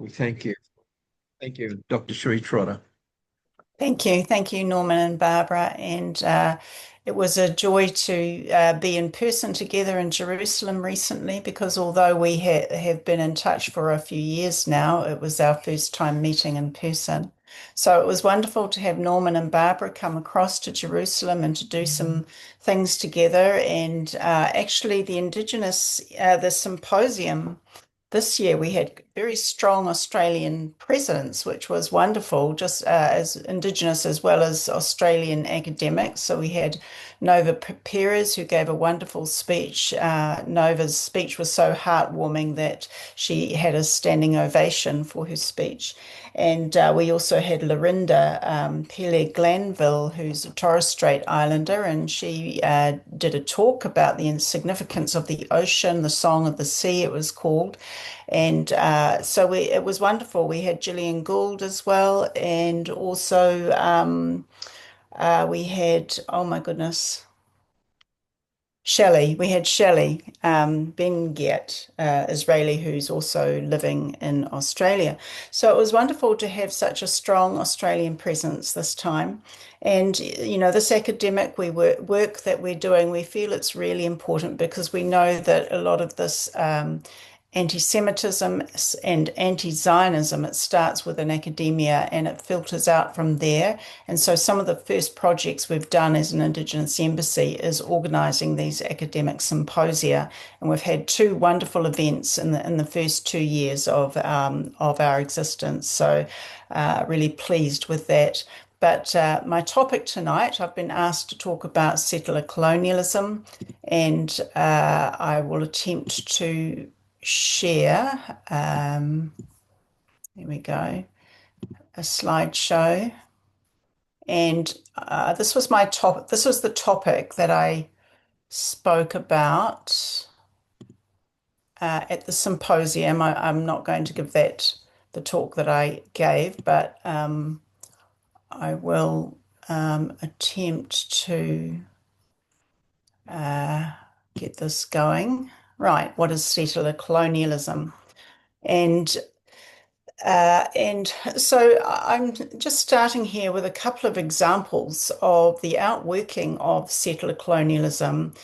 We thank you. Thank you, Dr. Sheree Trotter. Thank you, Norman and Barbara. And it was a joy to be in person together in Jerusalem recently because although we have been in touch for a few years now, it was our first time meeting in person. So it was wonderful to have Norman and Barbara come across to Jerusalem and to do some things together. And actually, the symposium. This year we had very strong Australian presence, which was wonderful, just as Indigenous as well as Australian academics. So we had Nova Perez, who gave a wonderful speech. Nova's speech was so heartwarming that she had a standing ovation for her speech. And we also had Lorinda Pele Glanville, who's a Torres Strait Islander, and she did a talk about the significance of the ocean, the Song of the Sea, it was called. And it was wonderful. We had Gillian Gould as well, and also we had, oh my goodness, Shelley. We had Shelley Ben-Giat, Israeli, who's also living in Australia. So it was wonderful to have such a strong Australian presence this time. And, you know, this academic work that we're doing, we feel it's really important because we know that a lot of this anti-Semitism and anti-Zionism, it starts within academia and it filters out from there. And so some of the first projects we've done as an Indigenous embassy is organising these academic symposia. And we've had two wonderful events in the first 2 years of our existence. So really pleased with that. But my topic tonight, I've been asked to talk about settler colonialism, and I will attempt to share, there we go, a slideshow. And this was the topic that I spoke about at the symposium. I'm not going to give that the talk that I gave, but I will attempt to get this going. Right, what is settler colonialism? And and so I'm just starting here with a couple of examples of the outworking of settler colonialism,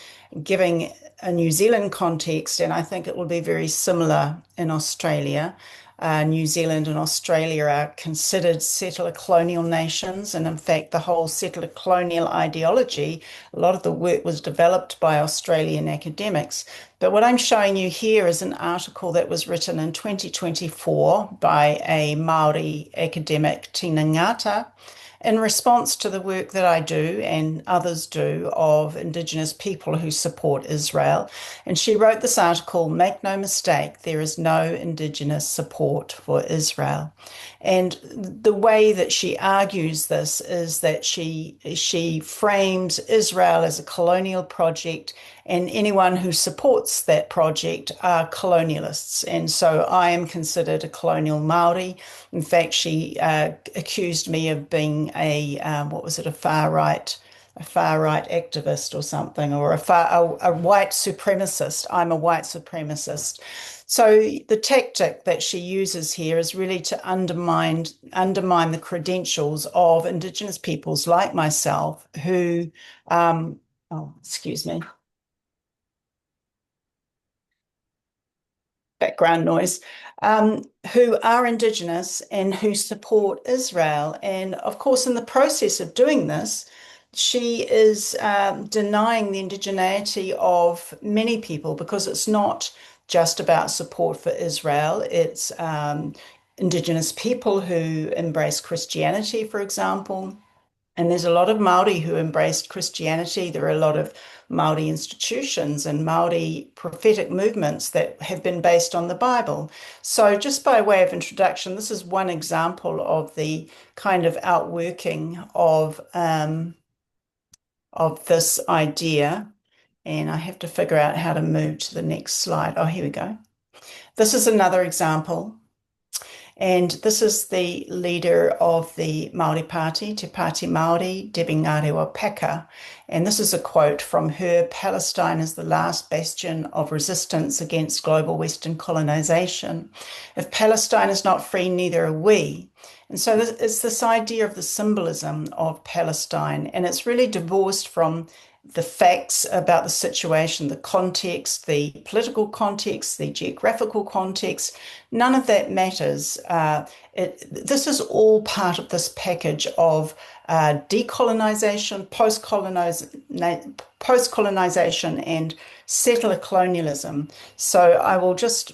giving a New Zealand context, and I think it will be very similar in Australia. New Zealand and Australia are considered settler colonial nations, and in fact, the whole settler colonial ideology, a lot of the work was developed by Australian academics. But what I'm showing you here is an article that was written in 2024 by a Maori academic, Tina Ngata, in response to the work that I do and others do of Indigenous people who support Israel. And she wrote this article, Make no mistake, there is no Indigenous support for Israel. And the way that she argues this is that she frames Israel as a colonial project, and anyone who supports that project are colonialists. And so I am considered a colonial Maori. In fact, she accused me of being what was it, a far right activist or something, or a white supremacist. I'm a white supremacist. So the tactic that she uses here is really to undermine the credentials of Indigenous peoples like myself who, oh, excuse me, background noise, who are Indigenous and who support Israel. And of course, in the process of doing this, she is denying the indigeneity of many people because it's not just about support for Israel. It's Indigenous people who embrace Christianity, for example. And there's a lot of Maori who embraced Christianity. There are a lot of Maori institutions and Maori prophetic movements that have been based on the Bible. So, just by way of introduction, this is one example of the kind of outworking of this idea. And I have to figure out how to move to the next slide. Oh, here we go. This is another example. And this is the leader of the Māori Party, Te Pāti Māori, Debbie Ngarewa Packer. And this is a quote from her: "Palestine is the last bastion of resistance against global Western colonization. If Palestine is not free, neither are we." And so it's this idea of the symbolism of Palestine, and it's really divorced from the facts about the situation, the context, the political context, the geographical context. None of that matters. This is all part of this package of decolonization, post-colonization, and settler colonialism. So I will just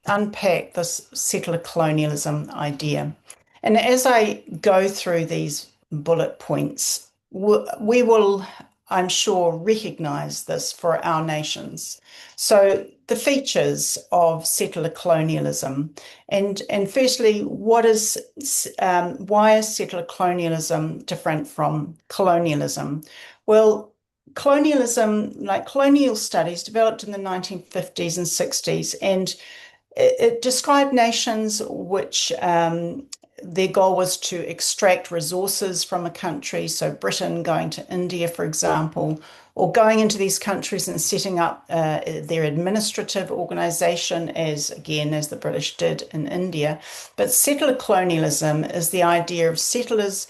unpack this settler colonialism idea. And as I go through these bullet points, we will, I'm sure, recognize this for our nations. So the features of settler colonialism, and firstly, why is settler colonialism different from colonialism? Well, colonialism, like colonial studies, developed in the 1950s and 60s, and it described nations which their goal was to extract resources from a country. So Britain going to India, for example, or going into these countries and setting up their administrative organization, as the British did in India. But settler colonialism is the idea of settlers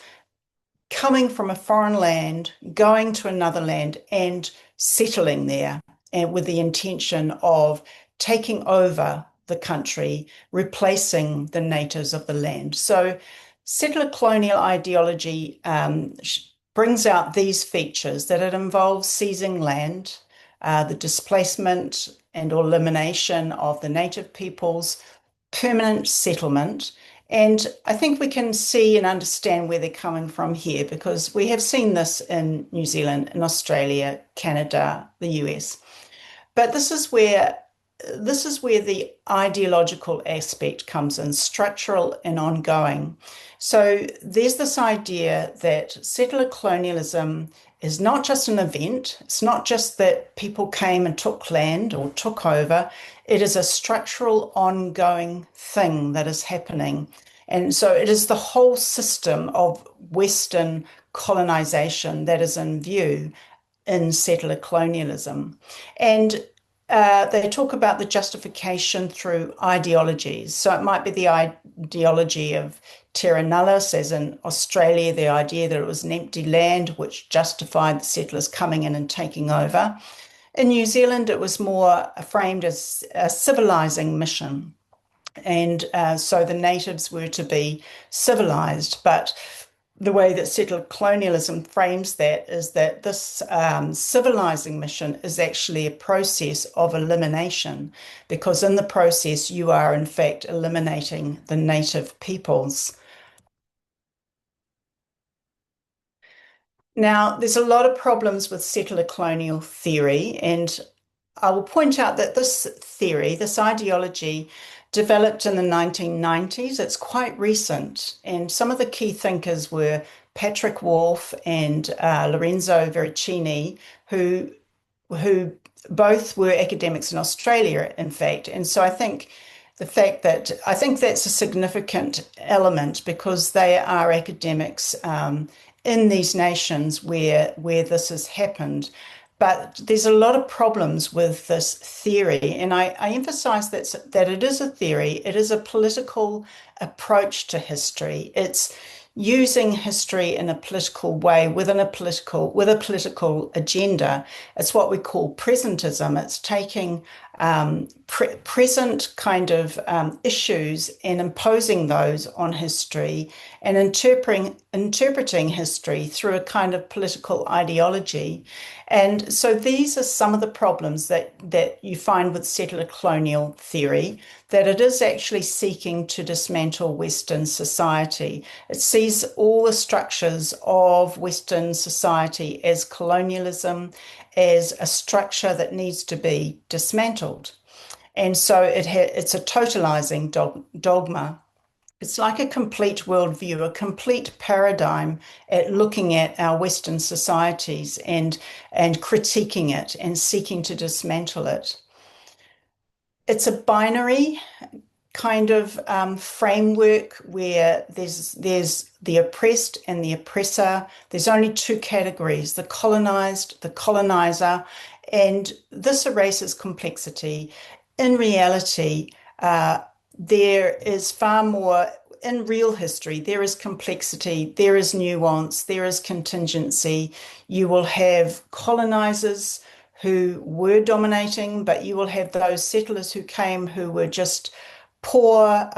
coming from a foreign land, going to another land and settling there, and with the intention of taking over the country, replacing the natives of the land. So settler colonial ideology brings out these features: that it involves seizing land, the displacement and elimination of the native peoples, permanent settlement. And I think we can see and understand where they're coming from here, because we have seen this in New Zealand, in Australia, Canada, the US. But this is where the ideological aspect comes in, structural and ongoing. So there's this idea that settler colonialism is not just an event. It's not just that people came and took land or took over. It is a structural, ongoing thing that is happening. And so it is the whole system of Western colonization that is in view in settler colonialism. And they talk about the justification through ideologies. So it might be the ideology of terra nullius, as in Australia, the idea that it was an empty land which justified the settlers coming in and taking over. In New Zealand, it was more framed as a civilizing mission. And so the natives were to be civilized. But the way that settler colonialism frames that is that this civilizing mission is actually a process of elimination, because in the process you are in fact eliminating the native peoples. Now, there's a lot of problems with settler colonial theory, and I will point out that this theory, this ideology, developed in the 1990s. It's quite recent, and some of the key thinkers were Patrick Wolf and Lorenzo Veracini, who both were academics in Australia, in fact. And so I think that's a significant element, because they are academics in these nations where this has happened. But there's a lot of problems with this theory, and I emphasize that it is a theory. It is a political approach to history. It's using history in a political way with a political agenda. It's what we call presentism. It's taking present kind of issues and imposing those on history, and interpreting history through a kind of political ideology. And so these are some of the problems that you find with settler colonial theory, that it is actually seeking to dismantle Western society. It sees all the structures of Western society as colonialism, as a structure that needs to be dismantled. And so it's a totalizing dogma. It's like a complete worldview, a complete paradigm at looking at our Western societies and critiquing it and seeking to dismantle it. It's a binary kind of framework where there's the oppressed and the oppressor. There's only two categories, the colonized, the colonizer, and this erases complexity. In reality, uh, there is far more in real history. There is complexity, there is nuance, there is contingency. You will have colonizers who were dominating, but you will have those settlers who came who were just poor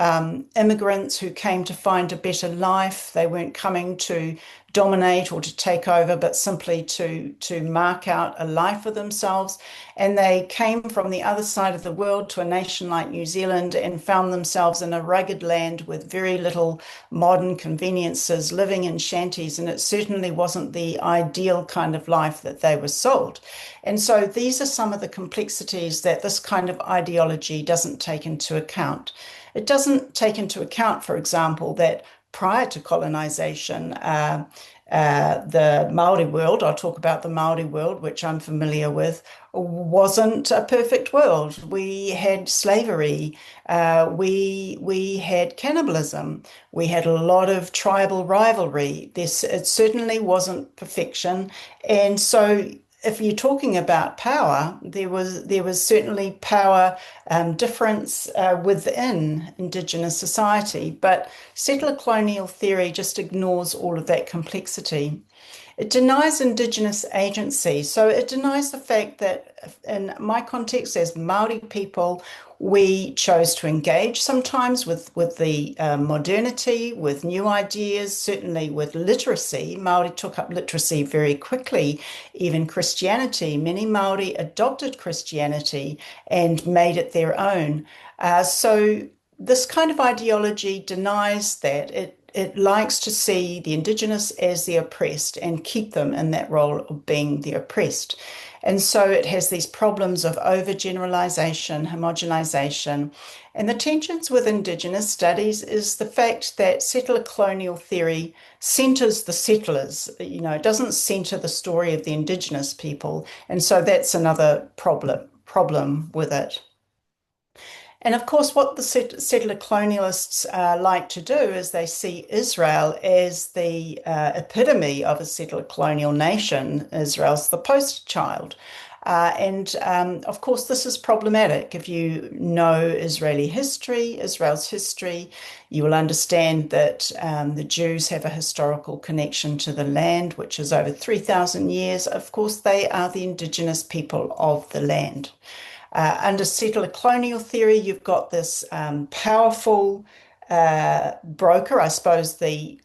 immigrants who came to find a better life. They weren't coming to dominate or to take over, but simply to mark out a life for themselves. And they came from the other side of the world to a nation like New Zealand and found themselves in a rugged land with very little modern conveniences, living in shanties. And it certainly wasn't the ideal kind of life that they were sold. And so these are some of the complexities that this kind of ideology doesn't take into account. It doesn't take into account, for example, that prior to colonization, the Maori world, I'll talk about the Maori world, which I'm familiar with, wasn't a perfect world. We had slavery, we had cannibalism, we had a lot of tribal rivalry. This it certainly wasn't perfection, and so if you're talking about power, there was certainly power difference within Indigenous society, but settler colonial theory just ignores all of that complexity. It denies Indigenous agency. So it denies the fact that, in my context as Maori people, we chose to engage sometimes with the modernity, with new ideas, certainly with literacy. Maori took up literacy very quickly, even Christianity. Many Maori adopted Christianity and made it their own. So this kind of ideology denies that. It likes to see the Indigenous as the oppressed and keep them in that role of being the oppressed. And so it has these problems of overgeneralization, homogenization. And the tensions with Indigenous studies is the fact that settler colonial theory centers the settlers. It doesn't center the story of the Indigenous people. And so that's another problem with it. And of course, what the settler colonialists like to do is they see Israel as the epitome of a settler colonial nation. Israel's the poster child. And of course, this is problematic. If you know Israel's history, you will understand that the Jews have a historical connection to the land, which is over 3,000 years. Of course, they are the indigenous people of the land. Under settler colonial theory, you've got this powerful broker, I suppose the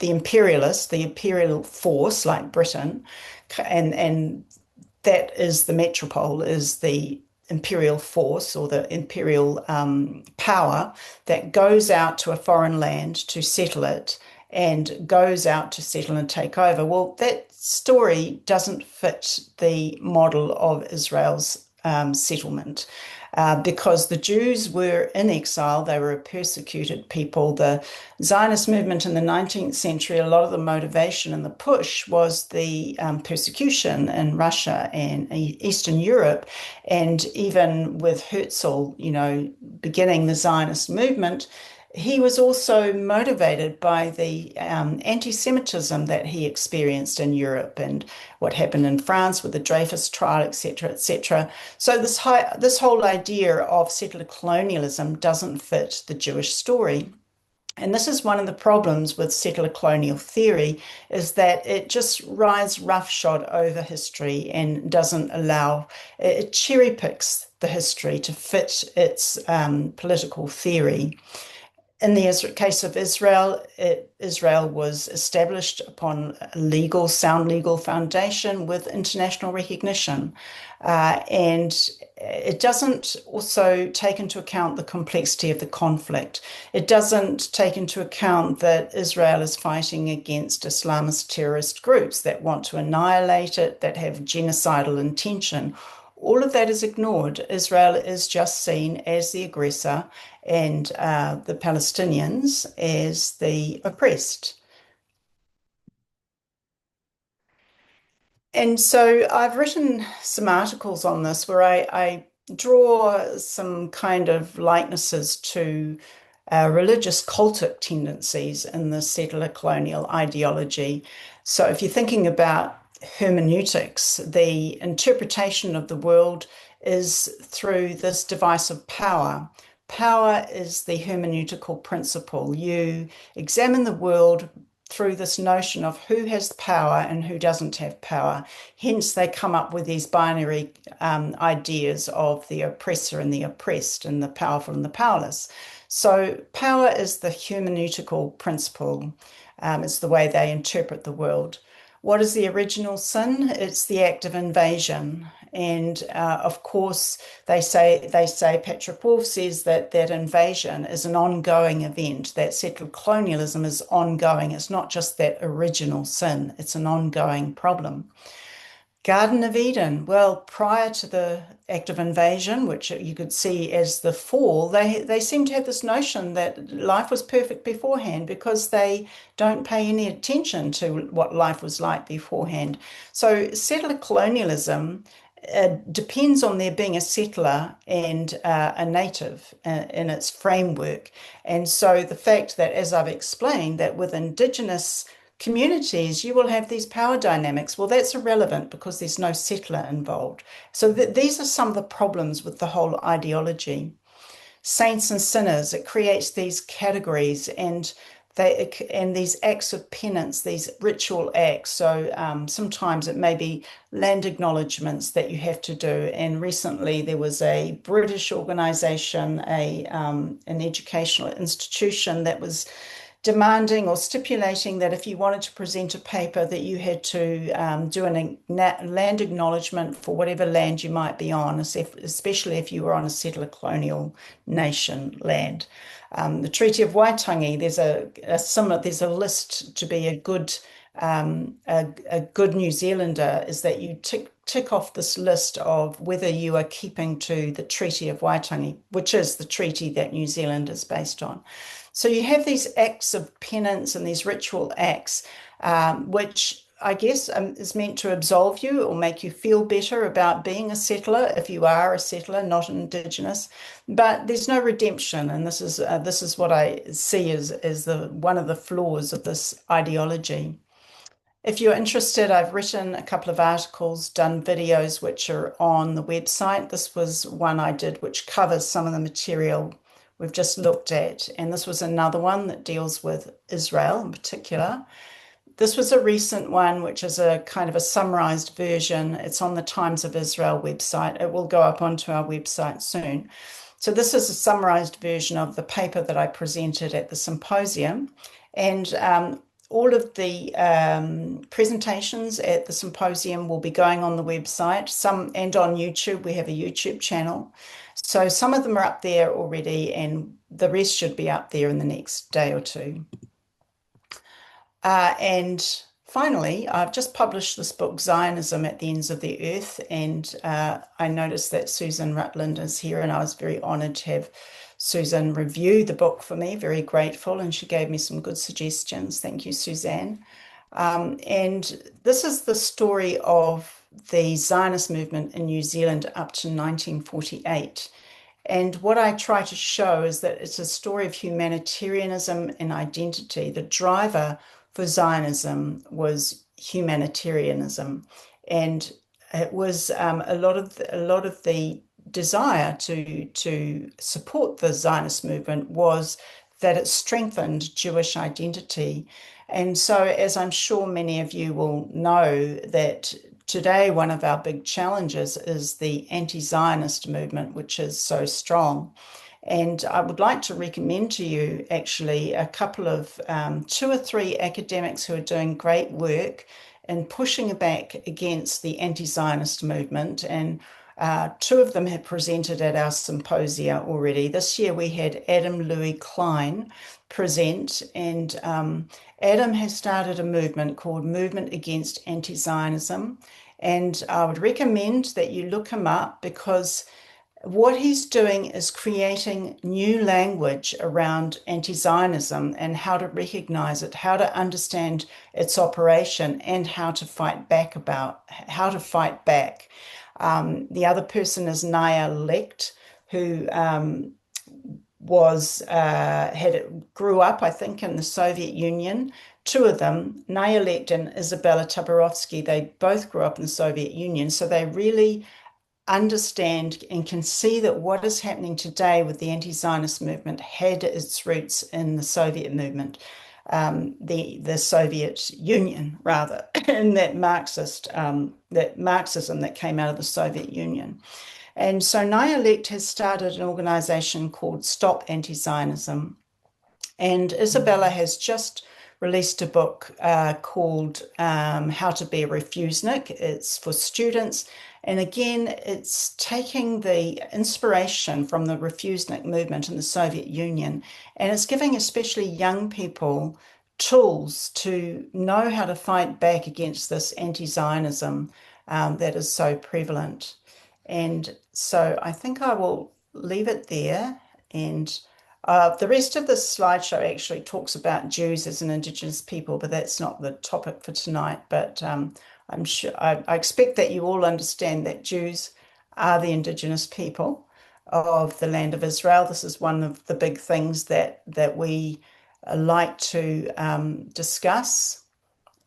imperialist, the imperial force like Britain, and that is the metropole, is the imperial force or the imperial power that goes out to a foreign land to settle it and goes out to settle and take over. Well, that story doesn't fit the model of Israel's settlement. Because the Jews were in exile, they were a persecuted people. The Zionist movement in the 19th century, a lot of the motivation and the push was the persecution in Russia and Eastern Europe. And even with Herzl, beginning the Zionist movement, he was also motivated by the anti-Semitism that he experienced in Europe and what happened in France with the Dreyfus trial, etc., etc. So this whole idea of settler colonialism doesn't fit the Jewish story. And this is one of the problems with settler colonial theory, is that it just rides roughshod over history and doesn't allow, it cherry picks the history to fit its political theory. In the case of Israel, Israel was established upon a sound legal foundation with international recognition. And it doesn't also take into account the complexity of the conflict. It doesn't take into account that Israel is fighting against Islamist terrorist groups that want to annihilate it, that have genocidal intention. All of that is ignored. Israel is just seen as the aggressor and the Palestinians as the oppressed. And so I've written some articles on this where I draw some kind of likenesses to religious cultic tendencies in the settler colonial ideology. So if you're thinking about hermeneutics, the interpretation of the world is through this device of power. Power is the hermeneutical principle. You examine the world through this notion of who has power and who doesn't have power. Hence, they come up with these binary ideas of the oppressor and the oppressed, and the powerful and the powerless. So, power is the hermeneutical principle. It's the way they interpret the world. What is the original sin? It's the act of invasion. And of course, they say Patrick Wolf says that that invasion is an ongoing event. That settler colonialism is ongoing. It's not just that original sin. It's an ongoing problem. Garden of Eden. Well, prior to the act of invasion, which you could see as the fall, they seem to have this notion that life was perfect beforehand because they don't pay any attention to what life was like beforehand. So settler colonialism depends on there being a settler and a native in its framework. And so the fact that, as I've explained, that with Indigenous communities, you will have these power dynamics. Well, that's irrelevant because there's no settler involved. So these are some of the problems with the whole ideology. Saints and sinners, it creates these categories and these acts of penance, these ritual acts. So sometimes it may be land acknowledgements that you have to do. And recently there was a British organisation, an educational institution that was demanding or stipulating that if you wanted to present a paper that you had to do a land acknowledgement for whatever land you might be on, especially if you were on a settler colonial nation land. The Treaty of Waitangi, there's a list to be a good New Zealander is that you tick off this list of whether you are keeping to the Treaty of Waitangi, which is the treaty that New Zealand is based on. So you have these acts of penance and these ritual acts, which I guess is meant to absolve you or make you feel better about being a settler if you are a settler, not an Indigenous. But there's no redemption, and this is what I see as the one of the flaws of this ideology. If you're interested, I've written a couple of articles, done videos which are on the website. This was one I did which covers some of the material we've just looked at, and this was another one that deals with Israel in particular. This was a recent one, which is a kind of a summarized version. It's on the Times of Israel website. It will go up onto our website soon. So this is a summarized version of the paper that I presented at the symposium. And all of the presentations at the symposium will be going on the website, and on YouTube. We have a YouTube channel. So some of them are up there already, and the rest should be up there in the next day or two. And finally, I've just published this book, Zionism at the Ends of the Earth, and I noticed that Susan Rutland is here, and I was very honored to have Susan review the book for me, very grateful, and she gave me some good suggestions. Thank you, Suzanne. And this is the story of the Zionist movement in New Zealand up to 1948. And what I try to show is that it's a story of humanitarianism and identity. The driver for Zionism was humanitarianism, and it was a lot of the desire to support the Zionist movement was that it strengthened Jewish identity. And so, as I'm sure many of you will know, that today one of our big challenges is the anti-Zionist movement, which is so strong. And I would like to recommend to you actually a couple of two or three academics who are doing great work in pushing back against the anti-Zionist movement. And two of them have presented at our symposia already. This year we had Adam Louis Klein present, and Adam has started a movement called Movement Against Anti-Zionism. And I would recommend that you look him up, because what he's doing is creating new language around anti-Zionism and how to recognize it, how to understand its operation, and how to fight back. The other person is Naya Lekt, who was grew up, I think, in the Soviet Union. Two of them, Naya Lekt and Isabella Tabarovsky, they both grew up in the Soviet Union, so they really understand and can see that what is happening today with the anti-Zionist movement had its roots in the Soviet movement, the Soviet Union rather, in that Marxism that came out of the Soviet Union. And so Naya Lekt has started an organization called Stop Anti-Zionism. And Isabella has just released a book called How to Be a Refusenik. It's for students. And again, it's taking the inspiration from the Refusenik movement in the Soviet Union, and it's giving especially young people tools to know how to fight back against this anti-Zionism that is so prevalent. And so I think I will leave it there. And the rest of the slideshow actually talks about Jews as an Indigenous people, but that's not the topic for tonight. But I'm sure I expect that you all understand that Jews are the Indigenous people of the land of Israel. This is one of the big things that we like to discuss.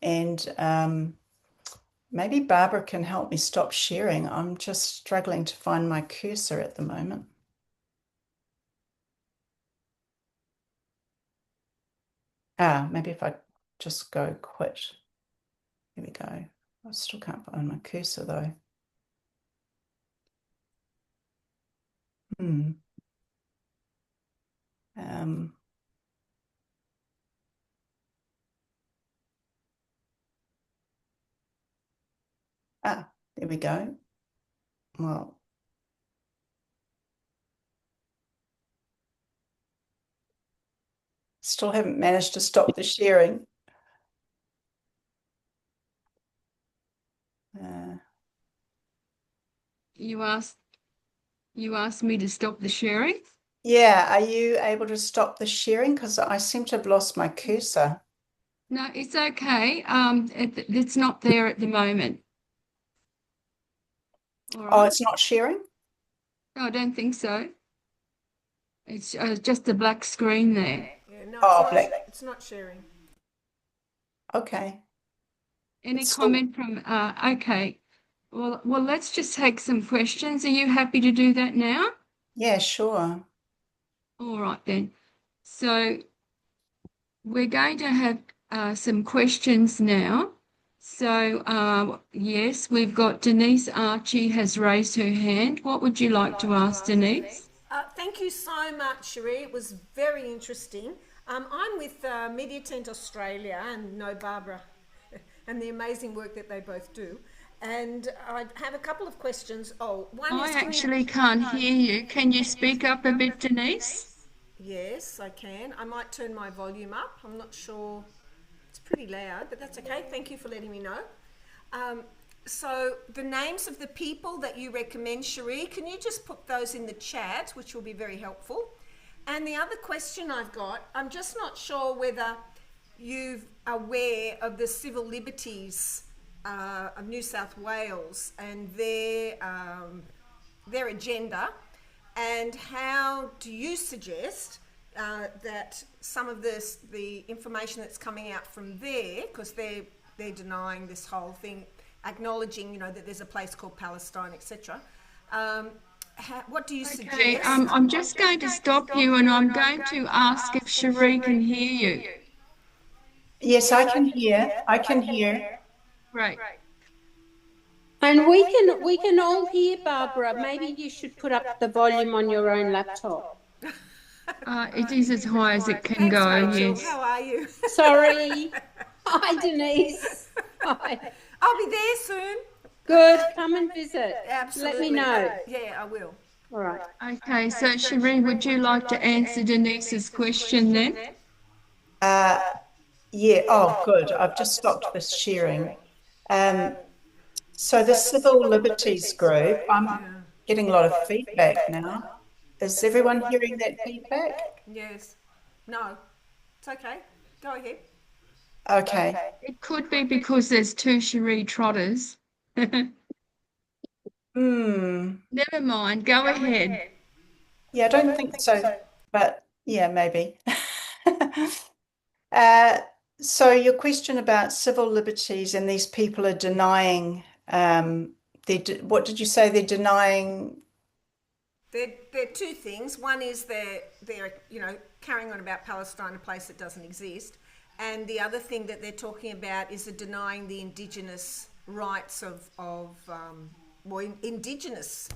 And maybe Barbara can help me stop sharing. I'm just struggling to find my cursor at the moment. Maybe if I just go quit. Here we go. I still can't find my cursor though. Hmm. Um, there we go. Well, still haven't managed to stop the sharing. You asked me to stop the sharing? Yeah, are you able to stop the sharing? Because I seem to have lost my cursor. No, it's okay. It's not there at the moment. All Oh, right. it's not sharing? No, I don't think so. It's just a black screen there. Yeah, no, Oh, black. it's not sharing. Okay. Any It's comment from? Okay. Well, let's just take some questions. Are you happy to do that now? Yeah, sure. All right then. So we're going to have some questions now. So yes, we've got Denise Archie has raised her hand. What would you like to ask, Denise? Thank you so much, Sheree. It was very interesting. I'm with Media Tent Australia and know Barbara and the amazing work that they both do. And I have a couple of questions. Oh, one I is... actually can't hear you. Can you speak up a bit, Denise? Yes, I can. I might turn my volume up. I'm not sure. It's pretty loud, but that's okay. Thank you for letting me know. So the names of the people that you recommend, Sheree, can you just put those in the chat, which will be very helpful? And the other question I've got, I'm just not sure whether you're aware of the civil liberties of New South Wales and their agenda, and how do you suggest that some of the information that's coming out from there, because they're denying this whole thing, acknowledging, that there's a place called Palestine, etc. What do you suggest? Okay, I'm just going to stop you and I'm going to ask if Sheree can hear you. Yes, I can hear. I can hear. Right. And we can all hear Barbara. Maybe you should put up the volume on your own laptop. It is as high as it can Thanks, go, Rachel. yes. How are you? Sorry. Hi, Denise. Hi. I'll be there soon. Good. Come and visit. Absolutely. Let me know. Yeah, I will. All right. Okay, so Sheree, would you like to answer Denise's question then? Yeah. Oh, good. I've just stopped this sharing. So the Civil Liberties Group, I'm getting a lot of feedback now. Is everyone hearing that feedback? Yes. No. It's okay. Go ahead. Okay. It could be because there's two Sheree Trotters. Hmm. Never mind, go ahead. Yeah, I don't think so, but yeah, maybe. Uh, so your question about civil liberties and these people are denying, what did you say? They're denying, They're two things. One is they're carrying on about Palestine, a place that doesn't exist, and the other thing that they're talking about is denying the Indigenous rights of Indigenous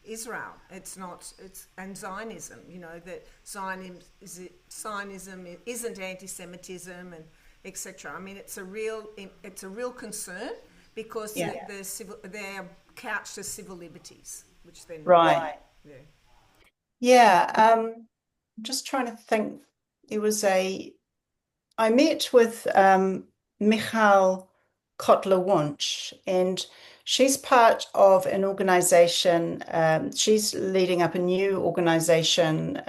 Israel. It's not it's and Zionism. That Zionism isn't anti-Semitism and etc. I mean, it's a real concern because yeah, they're couched as civil liberties, which they're not. right. Yeah. Yeah, I'm just trying to think. There was I met with Michal Kotler-Wunsch, and she's part of an organization. She's leading up a new organization,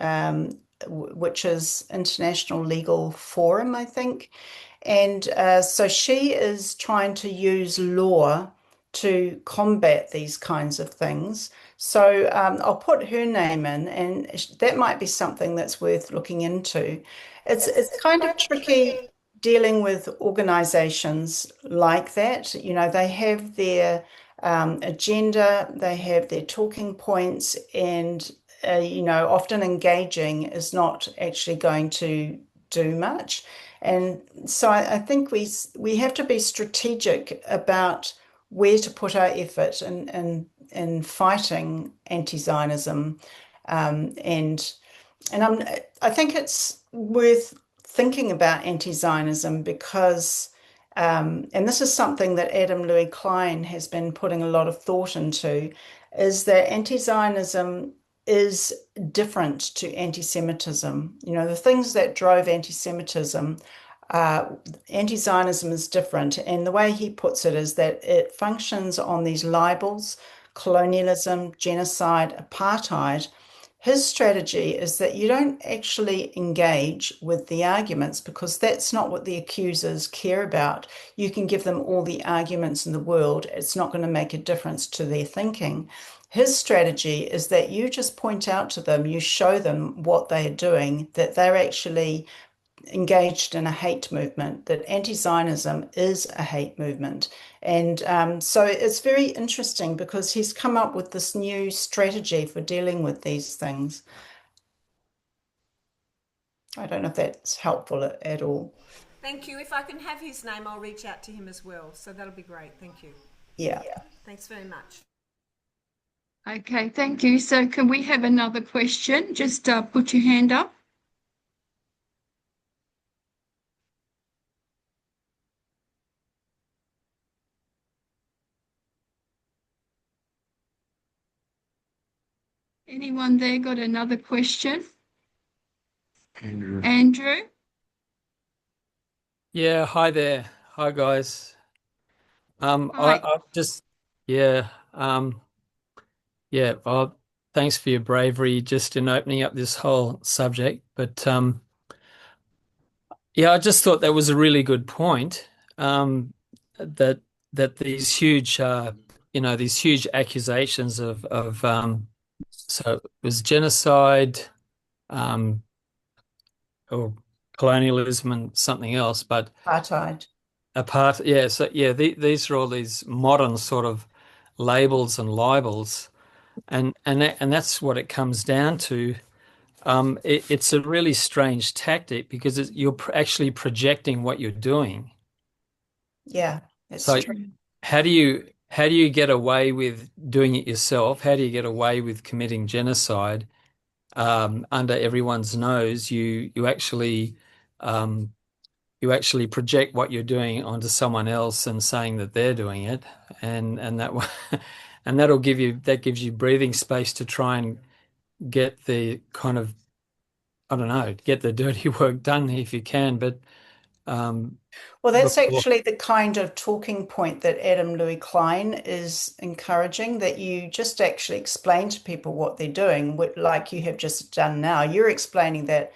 which is International Legal Forum, I think. And so she is trying to use law to combat these kinds of things. So I'll put her name in, and that might be something that's worth looking into. It's kind of tricky dealing with organizations like that. They have their agenda, they have their talking points, and often engaging is not actually going to do much. And so I think we have to be strategic about where to put our effort in fighting anti-Zionism, and I think it's worth thinking about anti-Zionism because, and this is something that Adam Louis Klein has been putting a lot of thought into, is that anti-Zionism is different to anti-Semitism. The things that drove anti-Semitism, uh, anti-Zionism is different. And the way he puts it is that it functions on these labels: colonialism, genocide, apartheid. His strategy is that you don't actually engage with the arguments because that's not what the accusers care about. You can give them all the arguments in the world, it's not going to make a difference to their thinking. His strategy is that you just point out to them, you show them what they are doing, that they're actually engaged in a hate movement, that anti-Zionism is a hate movement. And so it's very interesting because he's come up with this new strategy for dealing with these things. I don't know if that's helpful at all. Thank you. If I can have his name, I'll reach out to him as well. So that'll be great. Thank you. Yeah. Thanks very much. Okay, thank you. So can we have another question? Just put your hand up. Anyone there got another question? Andrew. Andrew? Yeah, hi there. Hi guys. Hi. I just yeah, thanks for your bravery just in opening up this whole subject. But yeah, I just thought that was a really good point. That these huge these huge accusations of so it was genocide, um or colonialism and something else, but Apartheid. yeah, so yeah, these are all these modern sort of labels and libels, and that's what it comes down to. It's a really strange tactic because you're actually projecting what you're doing. Yeah, that's So true. how do you get away with doing it yourself? How do you get away with committing genocide under everyone's nose? Um, you actually project what you're doing onto someone else and saying that they're doing it, and that and that gives you breathing space to try and get the kind of, I don't know, get the dirty work done if you can. But um, Well, that's before, actually the kind of talking point that Adam Louis Klein is encouraging, that you just actually explain to people what they're doing, like you have just done now. You're explaining that.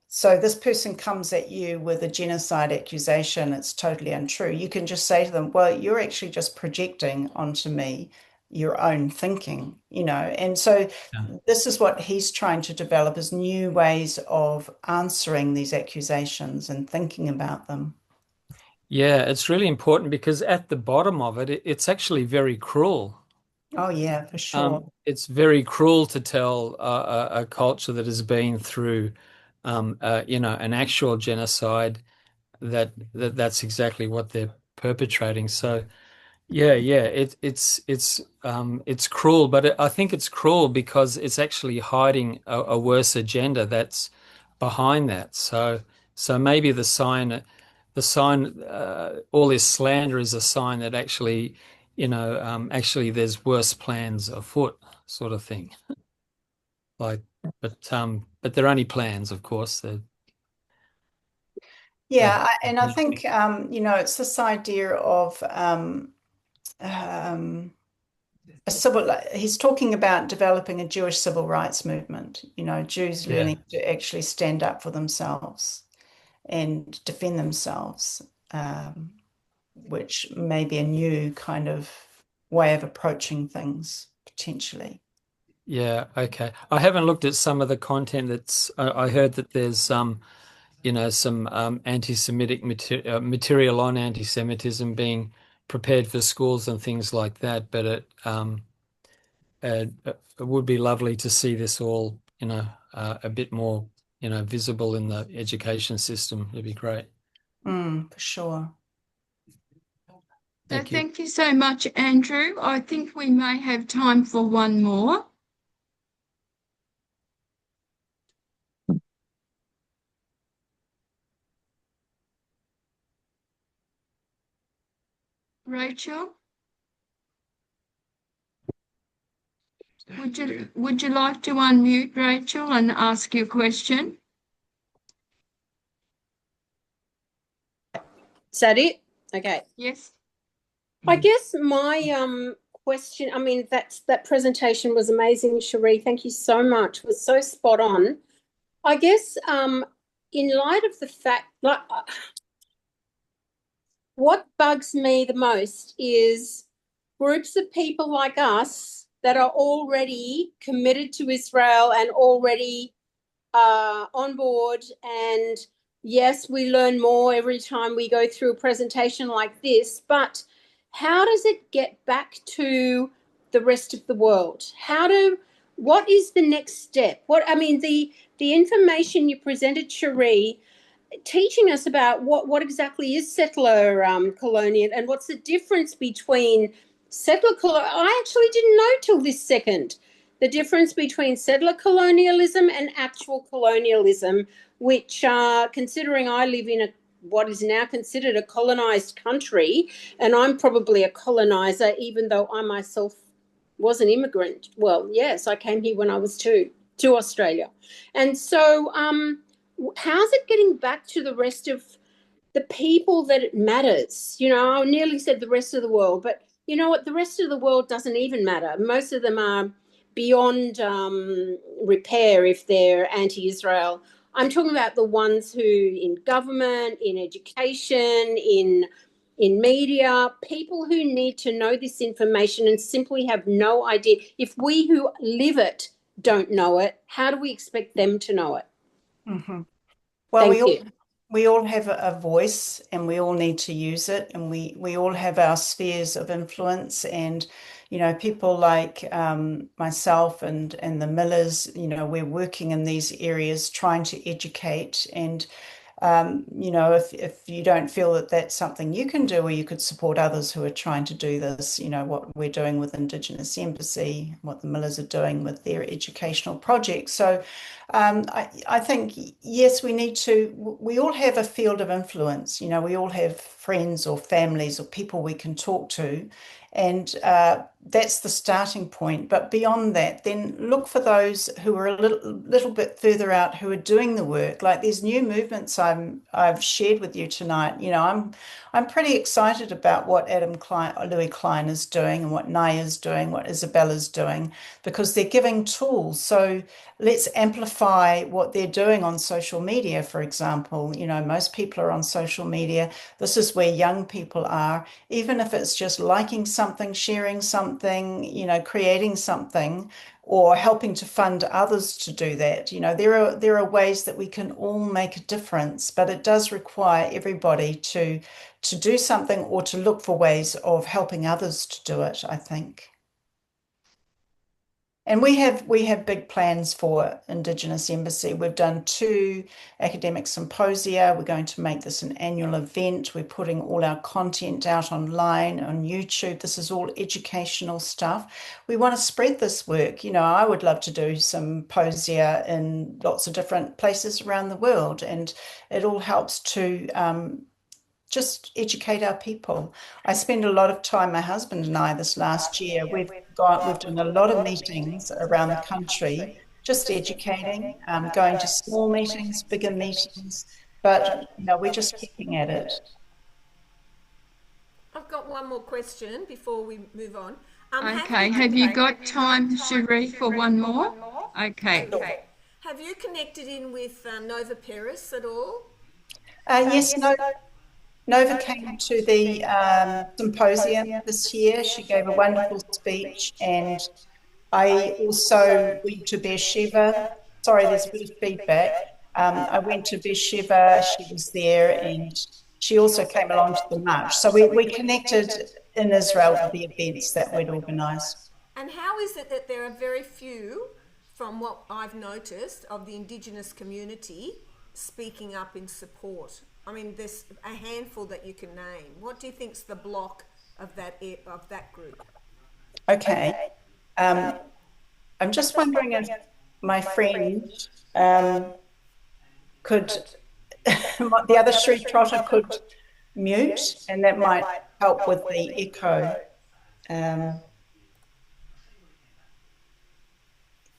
So this person comes at you with a genocide accusation. It's totally untrue. You can just say to them, well, you're actually just projecting onto me your own thinking, and so this is what he's trying to develop, is new ways of answering these accusations and thinking about them. Yeah, it's really important because at the bottom of it, it's actually very cruel. Oh yeah, for sure. It's very cruel to tell a culture that has been through, an actual genocide that's exactly what they're perpetrating. So, yeah, it's cruel, but I think it's cruel because it's actually hiding a worse agenda that's behind that. So maybe all this slander is a sign that actually, actually there's worse plans afoot, sort of thing. Like, but they're only plans, of course. Yeah, and I think it's this idea of um, a civil. He's talking about developing a Jewish civil rights movement. Jews Yeah. learning to actually stand up for themselves and defend themselves, which may be a new kind of way of approaching things potentially. Yeah, okay. I haven't looked at some of the content that's. I heard that there's some anti-Semitic material on anti-Semitism being prepared for schools and things like that. But it would be lovely to see this all, a bit more, visible in the education system. It'd be great. For sure. Thank you. Thank you so much, Andrew. I think we may have time for one more. Rachel, would you like to unmute, Rachel, and ask your question? Is that it? Okay. Yes. I guess my question, I mean, that presentation was amazing, Sheree. Thank you so much. It was so spot on. I guess in light of the fact, like, what bugs me the most is groups of people like us that are already committed to Israel and already on board. And yes, we learn more every time we go through a presentation like this, but how does it get back to the rest of the world? What is the next step? The information you presented, Sheree, teaching us about what exactly is settler colonial and what's the difference between settler colonial. I actually didn't know till this second the difference between settler colonialism and actual colonialism, which considering I live in what is now considered a colonized country, and I'm probably a colonizer, even though I myself was an immigrant. Well, yes, I came here when I was two to Australia. And so how's it getting back to the rest of the people that it matters? I nearly said the rest of the world, but you know what? The rest of the world doesn't even matter. Most of them are beyond repair if they're anti-Israel. I'm talking about the ones who in government, in education, in media, people who need to know this information and simply have no idea. If we who live it don't know it, how do we expect them to know it? Mm-hmm. Well, Thank you. We all have a voice and we all need to use it, and we all have our spheres of influence, and people like myself and the Millers, we're working in these areas trying to educate. And if you don't feel that that's something you can do, or you could support others who are trying to do this, what we're doing with Indigenous Embassy, what the Millers are doing with their educational projects. So I think, yes, we all have a field of influence. We all have friends or families or people we can talk to. And that's the starting point. But beyond that, then look for those who are a little bit further out, who are doing the work. Like these new movements I've shared with you tonight. I'm pretty excited about what Louis Klein is doing, and what Naya's doing, what Isabella's doing, because they're giving tools. So let's amplify what they're doing on social media, for example. Most people are on social media. This is where young people are. Even if it's just liking something, sharing something, something, creating something, or helping to fund others to do that. There are ways that we can all make a difference, but it does require everybody to do something or to look for ways of helping others to do it, I think. And we have big plans for Indigenous Embassy. We've done 2 academic symposia. We're going to make this an annual event. We're putting all our content out online on YouTube. This is all educational stuff. We want to spread this work. I would love to do symposia in lots of different places around the world, and it all helps to just educate our people. I spend a lot of time, my husband and I, this last year, we've done a lot of meetings around the country, just educating, going to small meetings, bigger meetings, but we're just keeping at it. I've got one more question before we move on. Okay, have you got time, Sheree, for one more? Okay. Have you connected in with Nova Peris at all? Yes, Nova came to the symposium this year. She gave a wonderful speech, and I also went to Beersheba. Sorry, there's a bit of feedback. I went to Beersheba, she was there, and she also came along to the march. So we connected in Israel with the events that we'd organised. And how is it that there are very few, from what I've noticed, of the Indigenous community speaking up in support? I mean, there's a handful that you can name. What do you think's the block of that group? Okay. I'm just wondering if my friend could, the other Sheree Trotter could mute, and that might help with the echo.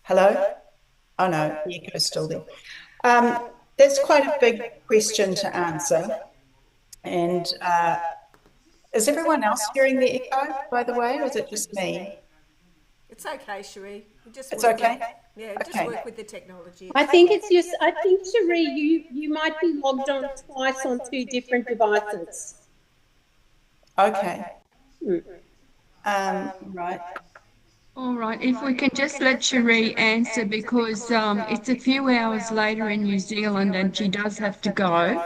Hello? Oh no, the echo's still there. That's quite a big question to answer. And is everyone else hearing the echo, by the way, or is it just me? It's okay, Sheree. It's okay? Just work with the technology. I think Sheree, you might be logged on twice on 2 different devices. Okay. Right. All right, if we can just let Sheree answer, because it's a few hours later in New Zealand and she does have to go.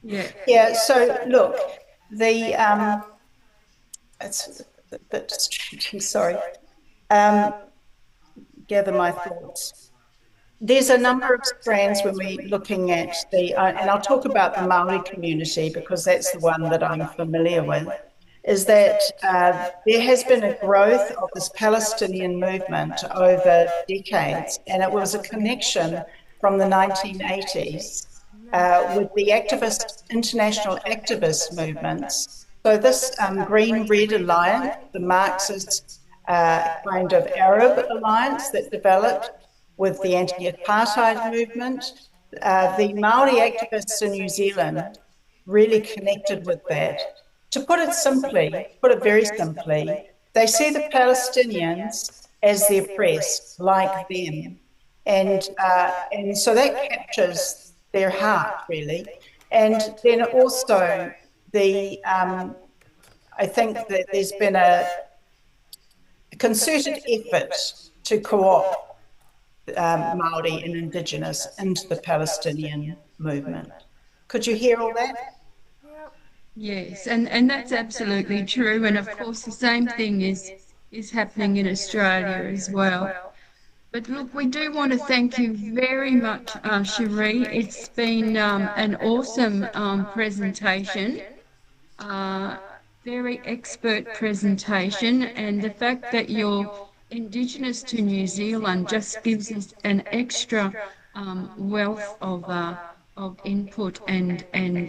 Yeah, so look, it's a bit distracting, sorry. Gather my thoughts. There's a number of strands when we're looking at and I'll talk about the Māori community because that's the one that I'm familiar with, is that there has been a growth of this Palestinian movement over decades, and it was a connection from the 1980s with the international activist movements. So this Green-Red Alliance, the Marxist kind of Arab alliance that developed with the anti-apartheid movement, the Māori activists in New Zealand really connected with that. To put it very simply, they see the Palestinians as the oppressed, like them. And so that captures their heart, really. And then also I think that there's been a concerted effort to co-opt Māori and Indigenous into the Palestinian movement. Could you hear all that? Yes, and that's absolutely true. And of course, the same thing is happening in Australia as well. But look, we do want to thank you very much, Sheree. It's been an awesome presentation, very expert presentation, and the fact that you're Indigenous to New Zealand just gives us an extra wealth of input and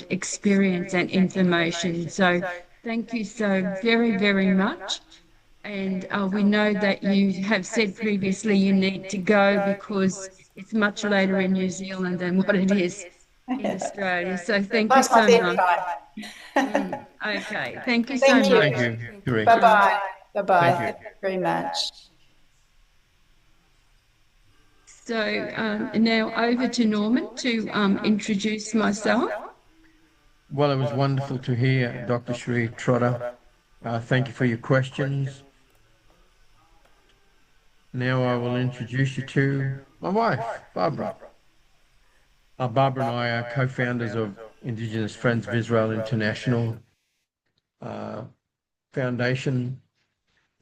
experience and information. So thank you so very, very much. And we know that you have said previously you need to go because it's much later in New Zealand than what it is in Australia. So thank you so much. Okay, thank you so much. Thank you, Sheree. Bye-bye. Bye-bye. Thank you. Very much. So now over to Norman to introduce myself. Well, it was wonderful to hear Dr. Sheree Trotter. Thank you for your questions. Now I will introduce you to my wife, Barbara. Barbara and I are co-founders of Indigenous Friends of Israel International uh, Foundation.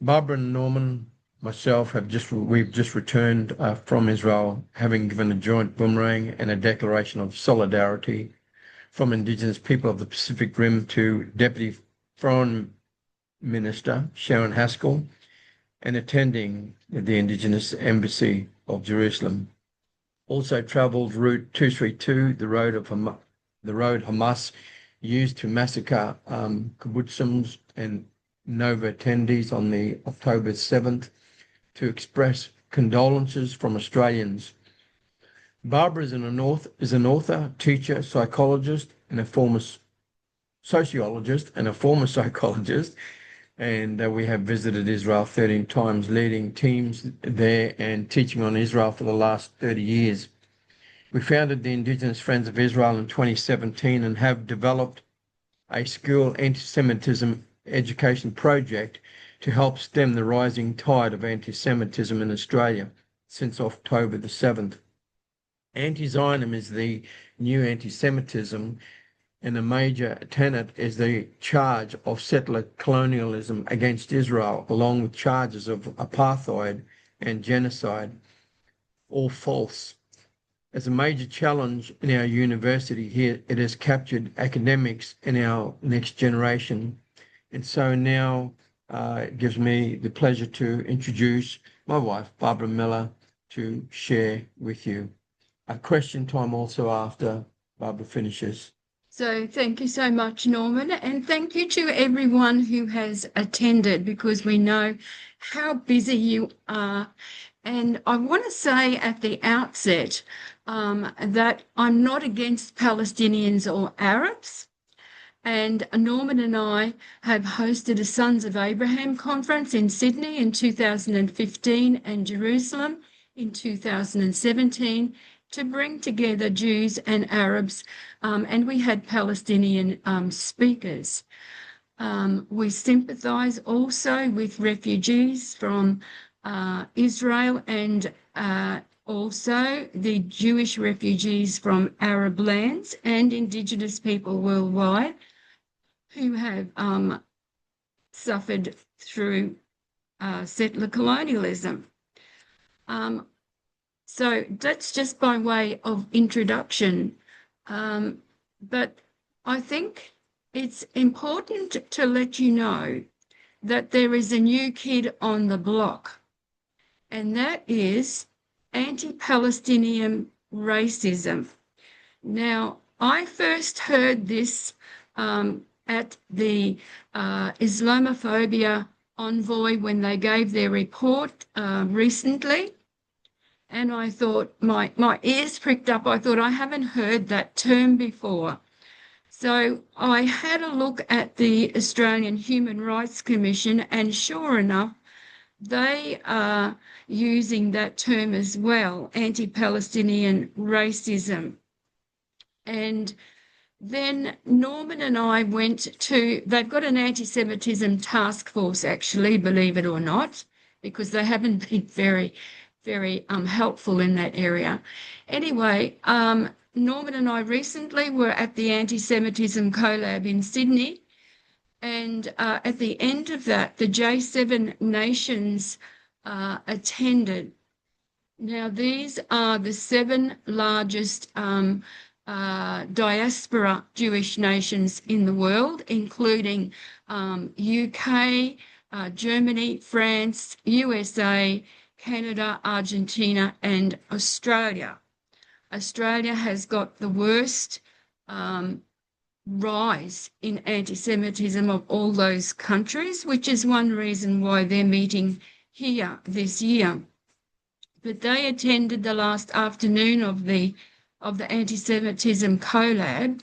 Barbara and Norman, myself, we've just returned from Israel, having given a joint boomerang and a declaration of solidarity from Indigenous people of the Pacific Rim to Deputy Foreign Minister Sharon Haskell, and attending the Indigenous Embassy of Jerusalem. Also travelled Route 232, the road Hamas used to massacre kibbutzim and Nova attendees on the October 7th, to express condolences from Australians. Barbara is an author, teacher, psychologist, and a former sociologist and a former psychologist. And we have visited Israel 13 times, leading teams there and teaching on Israel for the last 30 years. We founded the Indigenous Friends of Israel in 2017 and have developed a school anti-Semitism education project to help stem the rising tide of anti-Semitism in Australia since October the 7th. Anti-Zionism is the new anti-Semitism, and a major tenet is the charge of settler colonialism against Israel, along with charges of apartheid and genocide, all false. As a major challenge in our university here, it has captured academics in our next generation. And so now it gives me the pleasure to introduce my wife, Barbara Miller, to share with you. A question time also after Barbara finishes. So thank you so much, Norman, and thank you to everyone who has attended, because we know how busy you are. And I want to say at the outset that I'm not against Palestinians or Arabs. And Norman and I have hosted a Sons of Abraham conference in Sydney in 2015 and Jerusalem in 2017 to bring together Jews and Arabs, and we had Palestinian speakers. We sympathise also with refugees from Israel and also the Jewish refugees from Arab lands and Indigenous people worldwide who have suffered through settler colonialism. So that's just by way of introduction. But I think it's important to let you know that there is a new kid on the block, and that is anti-Palestinian racism. Now, I first heard this at the Islamophobia envoy when they gave their report recently. And I thought, my ears pricked up. I thought, I haven't heard that term before. So I had a look at the Australian Human Rights Commission, and sure enough, they are using that term as well, anti-Palestinian racism. And then Norman and I they've got an anti-Semitism task force, actually, believe it or not, because they haven't been very helpful in that area. Anyway, Norman and I recently were at the Anti-Semitism Collab in Sydney, and at the end of that, the J7 nations attended. Now, these are the 7 largest diaspora Jewish nations in the world, including UK, Germany, France, USA, Canada, Argentina, and Australia. Australia has got the worst rise in anti-Semitism of all those countries, which is one reason why they're meeting here this year. But they attended the last afternoon of the anti-Semitism collab,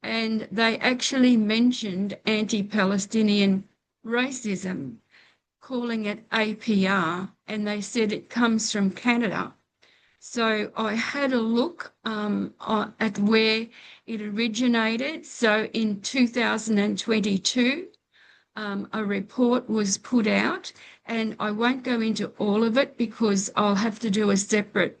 and they actually mentioned anti-Palestinian racism, calling it APR, and they said it comes from Canada. So I had a look at where it originated. So in 2022, a report was put out And I won't go into all of it because I'll have to do a separate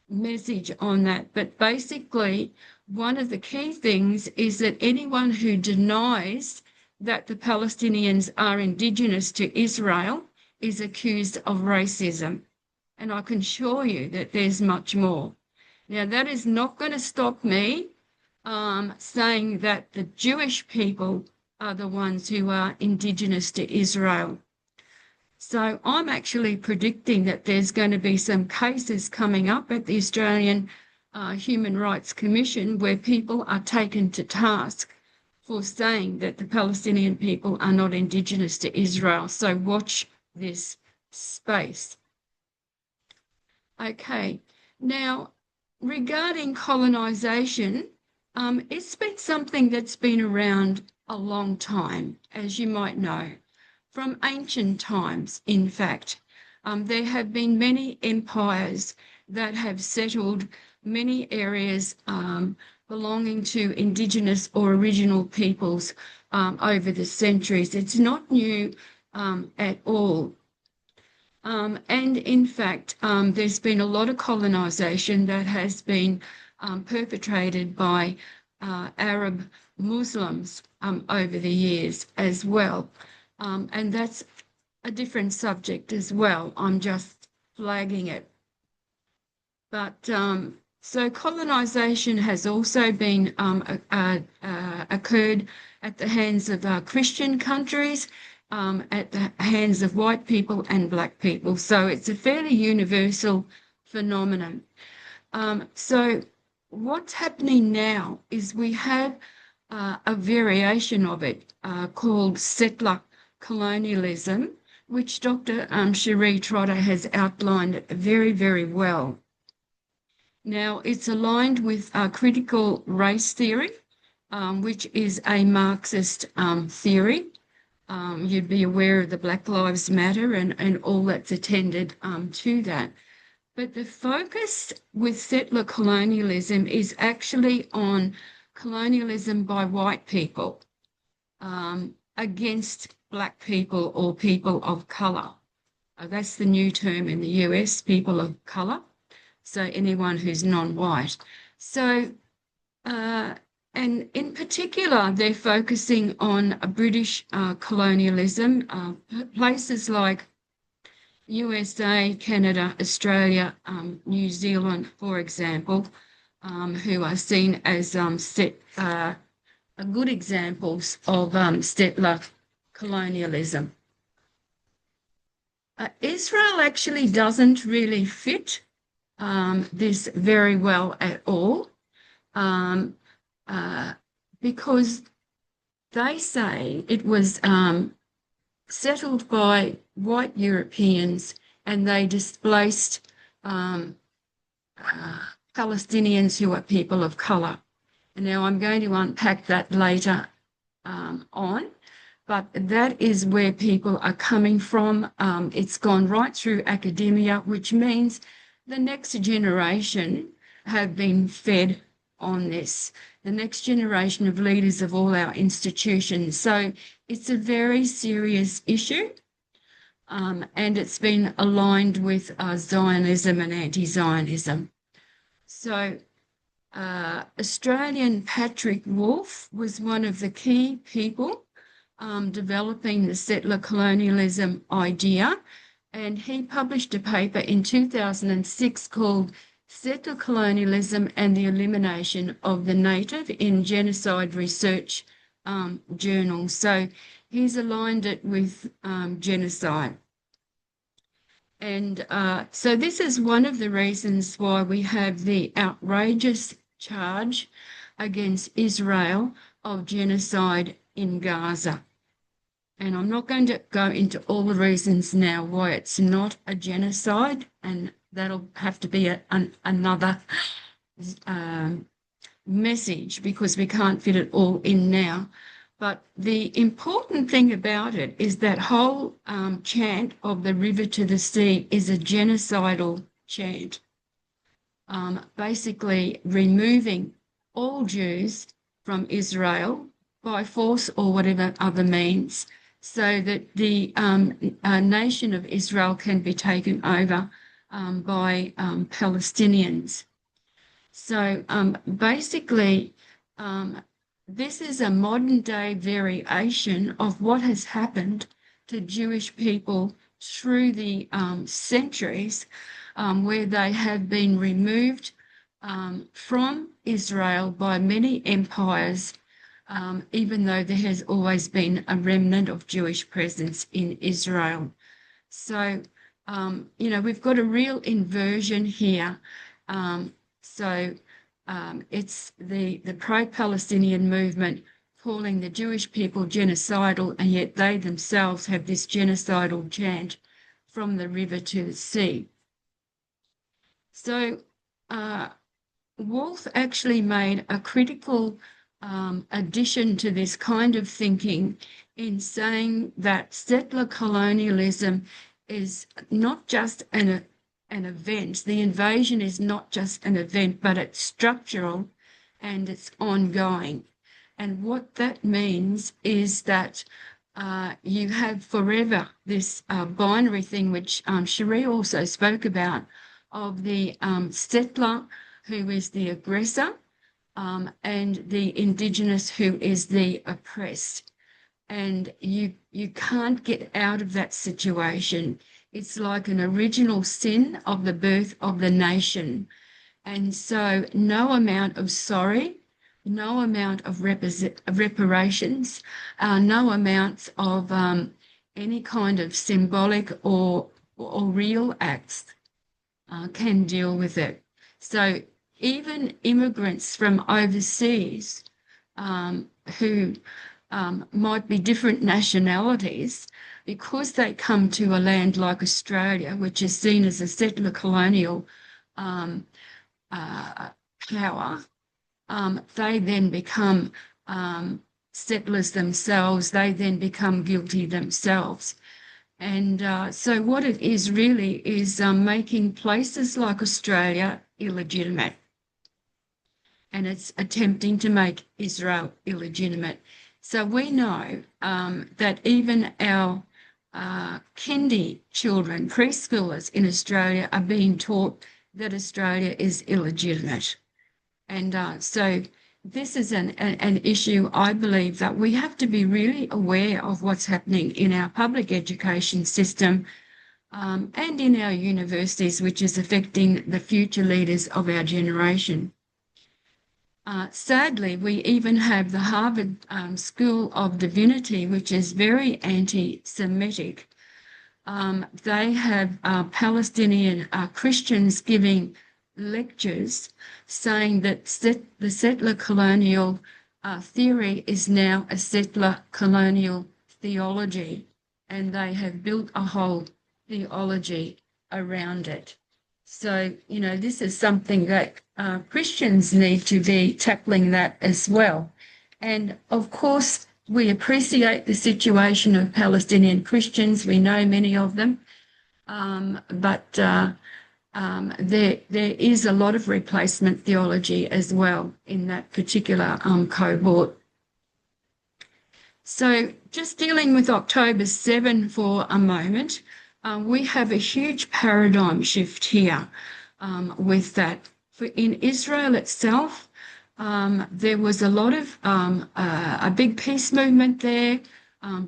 message on that. But basically, one of the key things is that anyone who denies that the Palestinians are indigenous to Israel is accused of racism. And I can assure you that there's much more. Now, that is not going to stop me saying that the Jewish people are the ones who are indigenous to Israel. So I'm actually predicting that there's going to be some cases coming up at the Australian Human Rights Commission where people are taken to task for saying that the Palestinian people are not indigenous to Israel. So watch this space. Okay, now regarding colonisation, it's been something that's been around a long time, as you might know. From ancient times, in fact, there have been many empires that have settled many areas belonging to Indigenous or original peoples over the centuries. It's not new at all. And in fact, there's been a lot of colonisation that has been perpetrated by Arab Muslims over the years as well. And that's a different subject as well. I'm just flagging it. But so colonisation has also been occurred at the hands of Christian countries, at the hands of white people and black people. So it's a fairly universal phenomenon. So what's happening now is we have a variation of it called settler colonialism, which Dr. Sheree Trotter has outlined very, very well. Now, it's aligned with critical race theory, which is a Marxist theory. You'd be aware of the Black Lives Matter and all that's attended to that. But the focus with settler colonialism is actually on colonialism by white people against black people or people of colour. That's the new term in the US, people of colour. So anyone who's non-white. So, and in particular, they're focusing on British colonialism, places like USA, Canada, Australia, New Zealand, for example, who are seen as good examples of settler colonialism. Israel actually doesn't really fit this very well at all, because they say it was settled by white Europeans and they displaced Palestinians who are people of colour. And now I'm going to unpack that later on, but that is where people are coming from. It's gone right through academia, which means the next generation have been fed on this, the next generation of leaders of all our institutions. So it's a very serious issue, and it's been aligned with Zionism and anti-Zionism. So Australian Patrick Wolfe was one of the key people developing the settler colonialism idea, and he published a paper in 2006 called Settler Colonialism and the Elimination of the Native in Genocide Research Journal. So he's aligned it with genocide. And so this is one of the reasons why we have the outrageous charge against Israel of genocide in Gaza. And I'm not going to go into all the reasons now why it's not a genocide, and that'll have to be another message because we can't fit it all in now. But the important thing about it is that whole chant of the river to the sea is a genocidal chant, basically removing all Jews from Israel by force or whatever other means. so that the nation of Israel can be taken over by Palestinians. So basically, this is a modern day variation of what has happened to Jewish people through the centuries, where they have been removed from Israel by many empires, even though there has always been a remnant of Jewish presence in Israel. So, we've got a real inversion here. It's the pro-Palestinian movement calling the Jewish people genocidal, and yet they themselves have this genocidal chant from the river to the sea. So Wolf actually made a critical addition to this kind of thinking in saying that settler colonialism is not just an event. The invasion is not just an event, but it's structural and it's ongoing. And what that means is that you have forever this binary thing, which Sheree also spoke about, of the settler who is the aggressor and the Indigenous who is the oppressed. And you can't get out of that situation. It's like an original sin of the birth of the nation. And so no amount of sorry, no amount of reparations, no amounts of any kind of symbolic or real acts can deal with it. So even immigrants from overseas who might be different nationalities, because they come to a land like Australia, which is seen as a settler colonial power, they then become settlers themselves. They then become guilty themselves. And so what it is really is making places like Australia illegitimate. And it's attempting to make Israel illegitimate. So we know that even our kindy children, preschoolers in Australia, are being taught that Australia is illegitimate. And so this is an issue, I believe, that we have to be really aware of what's happening in our public education system and in our universities, which is affecting the future leaders of our generation. Sadly, we even have the Harvard School of Divinity, which is very anti-Semitic. They have Palestinian Christians giving lectures saying that the settler colonial theory is now a settler colonial theology, and they have built a whole theology around it. So, this is something that Christians need to be tackling that as well. And of course, we appreciate the situation of Palestinian Christians. We know many of them, but there is a lot of replacement theology as well in that particular cohort. So just dealing with October 7 for a moment, we have a huge paradigm shift here with that. In Israel itself, there was a lot of a big peace movement there,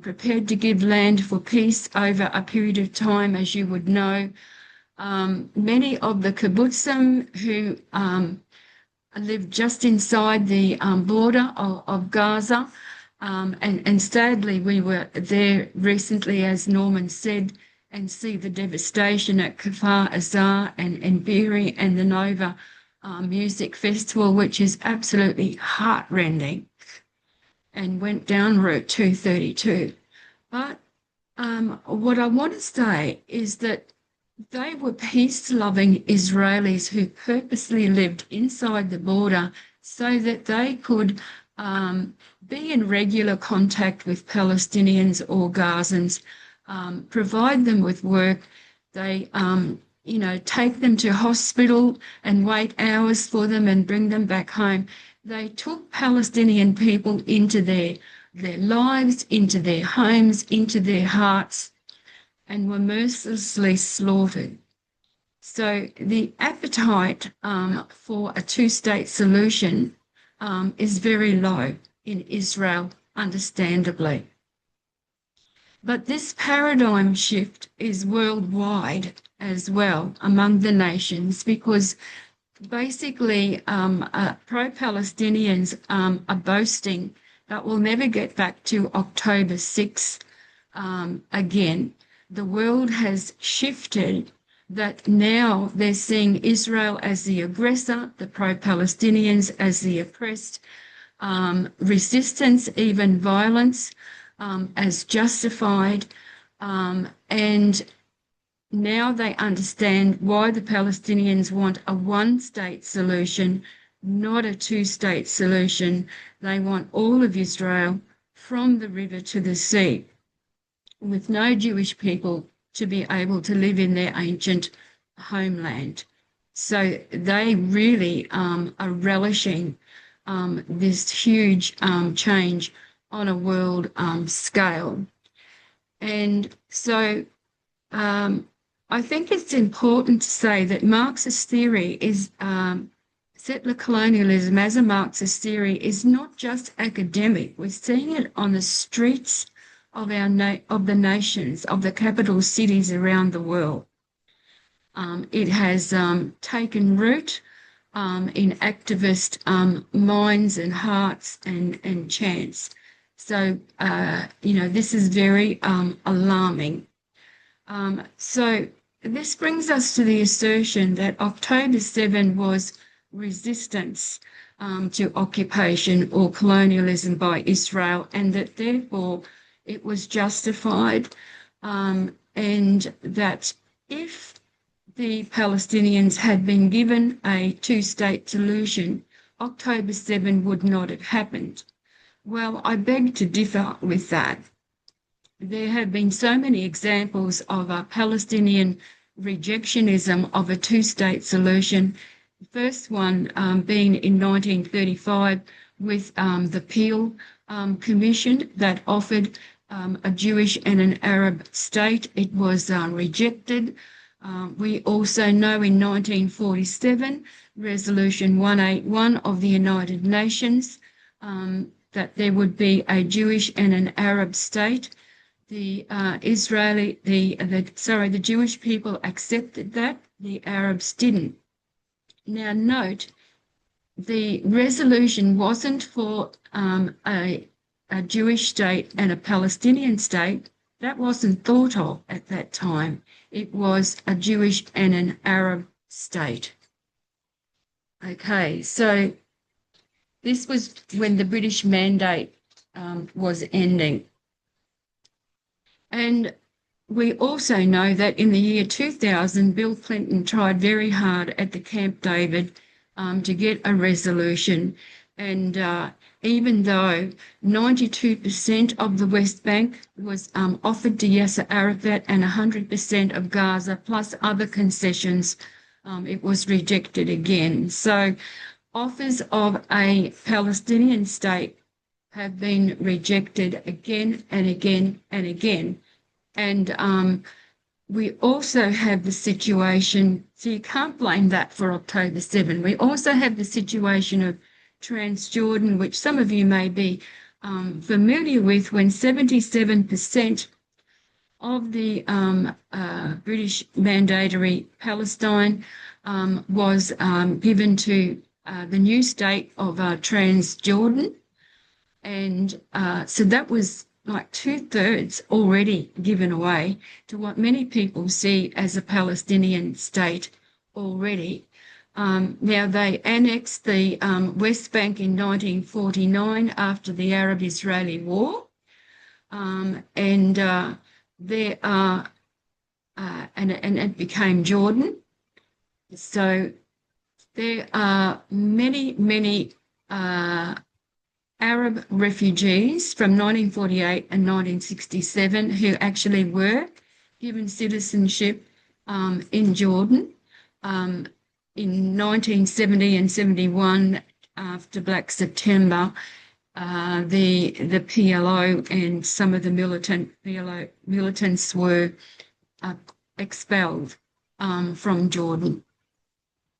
prepared to give land for peace over a period of time, as you would know. Many of the kibbutzim who lived just inside the border of Gaza, and sadly we were there recently, as Norman said, and see the devastation at Kfar Azar and Beery and the Nova Music Festival, which is absolutely heartrending, and went down Route 232. But what I want to say is that they were peace-loving Israelis who purposely lived inside the border so that they could be in regular contact with Palestinians or Gazans, provide them with work. They, take them to hospital and wait hours for them and bring them back home. They took Palestinian people into their their lives, into their homes, into their hearts, and were mercilessly slaughtered. So the appetite for a two-state solution is very low in Israel, understandably. But this paradigm shift is worldwide as well among the nations, because basically pro-Palestinians are boasting that we'll never get back to October 6th again. The world has shifted, that now they're seeing Israel as the aggressor, the pro-Palestinians as the oppressed, resistance, even violence, as justified, and now they understand why the Palestinians want a one-state solution, not a two-state solution. They want all of Israel from the river to the sea, with no Jewish people to be able to live in their ancient homeland. So they really are relishing this huge change on a world scale. And so I think it's important to say that Marxist theory is settler colonialism as a Marxist theory is not just academic. We're seeing it on the streets of the nations, of the capital cities around the world. It has taken root in activist minds and hearts and chants. So, this is very alarming. So this brings us to the assertion that October 7 was resistance to occupation or colonialism by Israel, and that therefore it was justified, and that if the Palestinians had been given a two-state solution, October 7 would not have happened. Well, I beg to differ with that. There have been so many examples of a Palestinian rejectionism of a two-state solution. The first one being in 1935 with the Peel Commission that offered a Jewish and an Arab state. It was rejected. We also know in 1947, Resolution 181 of the United Nations, that there would be a Jewish and an Arab state. The Jewish people accepted that, the Arabs didn't. Now note, the resolution wasn't for a Jewish state and a Palestinian state. That wasn't thought of at that time. It was a Jewish and an Arab state. Okay, so this was when the British mandate was ending. And we also know that in the year 2000, Bill Clinton tried very hard at the Camp David to get a resolution. And even though 92% of the West Bank was offered to Yasser Arafat and 100% of Gaza, plus other concessions, it was rejected again. So offers of a Palestinian state have been rejected again and again and again. And we also have the situation, so you can't blame that for October 7. We also have the situation of Transjordan, which some of you may be familiar with, when 77% of the British mandatory Palestine was given to the new state of Transjordan. And so that was like 2/3 already given away to what many people see as a Palestinian state already. Now, they annexed the West Bank in 1949 after the Arab-Israeli War. And there are, and it became Jordan. So there are many Arab refugees from 1948 and 1967 who actually were given citizenship in Jordan. In 1970 and 71, after Black September, the PLO and some of the militants were expelled from Jordan.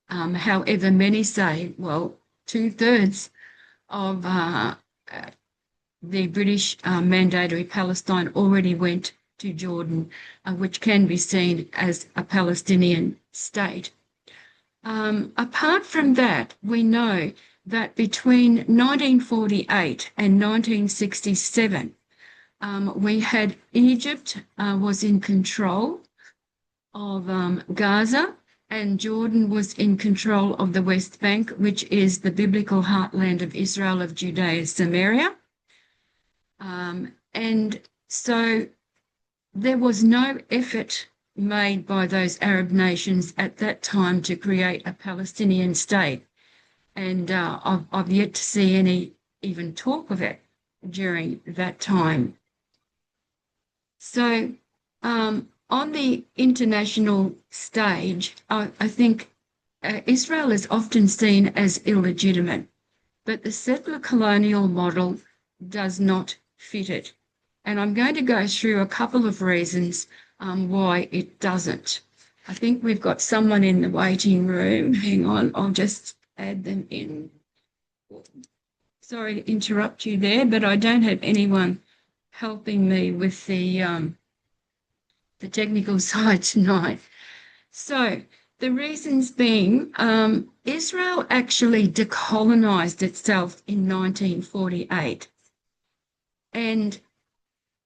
However, many say, well, 2/3 of the British mandatory Palestine already went to Jordan, which can be seen as a Palestinian state. Apart from that, we know that between 1948 and 1967, we had Egypt was in control of Gaza, and Jordan was in control of the West Bank, which is the biblical heartland of Israel, of Judea, Samaria. And so there was no effort made by those Arab nations at that time to create a Palestinian state. And I've yet to see any even talk of it during that time. So on the international stage, I think Israel is often seen as illegitimate, but the settler colonial model does not fit it. And I'm going to go through a couple of reasons why it doesn't. I think we've got someone in the waiting room. Hang on, I'll just add them in. Sorry to interrupt you there, but I don't have anyone helping me with the technical side tonight. So the reasons being, Israel actually decolonized itself in 1948. And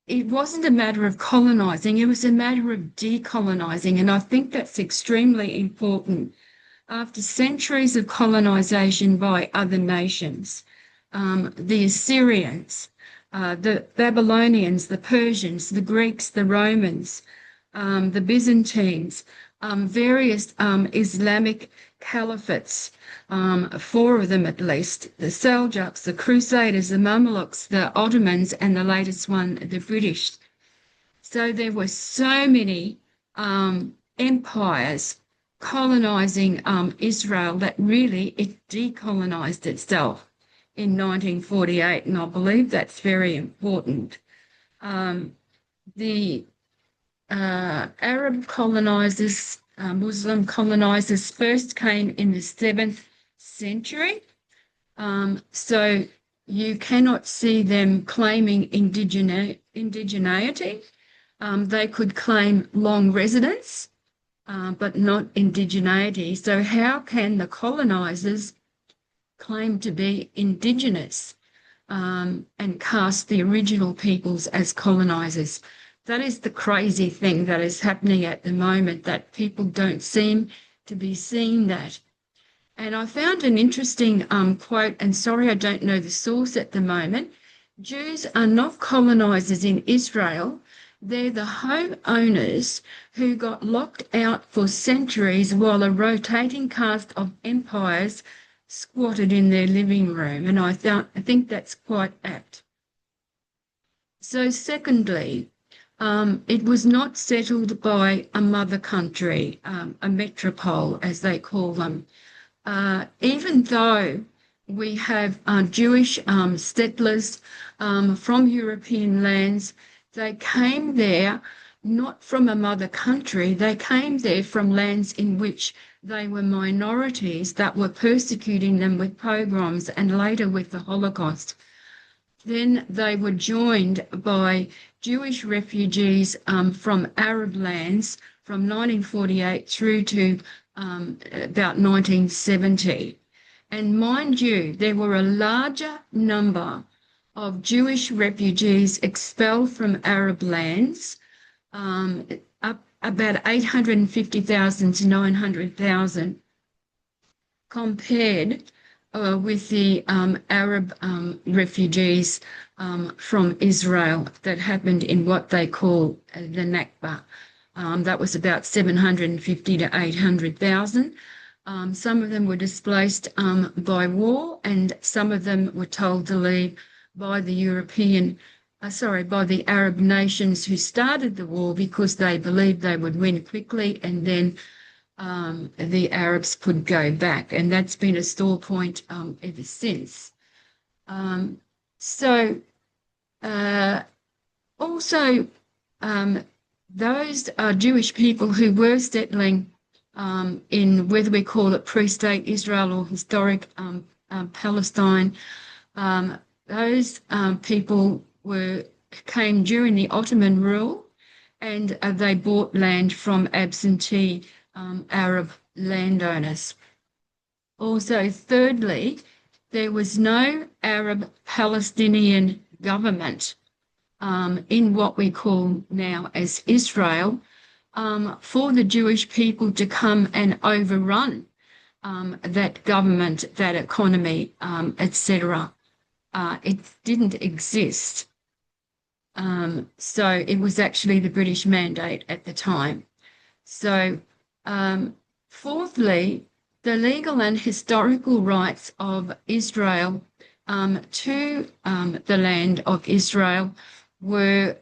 it wasn't a matter of colonizing, it was a matter of decolonizing. And I think that's extremely important. After centuries of colonization by other nations, the Assyrians, the Babylonians, the Persians, the Greeks, the Romans, the Byzantines, various Islamic caliphates, 4 of them at least, the Seljuks, the Crusaders, the Mamluks, the Ottomans, and the latest one, the British. So there were so many empires colonizing Israel that really it decolonized itself in 1948, and I believe that's very important. The Arab colonizers, Muslim colonizers first came in the 7th century. So you cannot see them claiming indigeneity. They could claim long residence, but not indigeneity. So how can the colonizers claim to be Indigenous and cast the original peoples as colonizers? That is the crazy thing that is happening at the moment, that people don't seem to be seeing that. And I found an interesting quote, and sorry I don't know the source at the moment. Jews are not colonizers in Israel. They're the homeowners who got locked out for centuries while a rotating cast of empires squatted in their living room. And I think that's quite apt. So secondly, it was not settled by a mother country, a metropole, as they call them. Even though we have Jewish settlers from European lands, they came there not from a mother country, they came there from lands in which they were minorities that were persecuting them with pogroms and later with the Holocaust. Then they were joined by Jewish refugees from Arab lands from 1948 through to about 1970. And mind you, there were a larger number of Jewish refugees expelled from Arab lands, up about 850,000 to 900,000, compared with the Arab refugees from Israel that happened in what they call the Nakba. That was about 750 to 800,000. Some of them were displaced by war, and some of them were told to leave by the by the Arab nations who started the war because they believed they would win quickly, and then the Arabs could go back. And that's been a sore point ever since. So also, those Jewish people who were settling in whether we call it pre-state Israel or historic Palestine, those people came during the Ottoman rule, and they bought land from absentee Arab landowners. Also, thirdly, there was no Arab Palestinian government in what we call now as Israel for the Jewish people to come and overrun that government, that economy, etc. It didn't exist. So it was actually the British mandate at the time. So fourthly, the legal and historical rights of Israel to the land of Israel were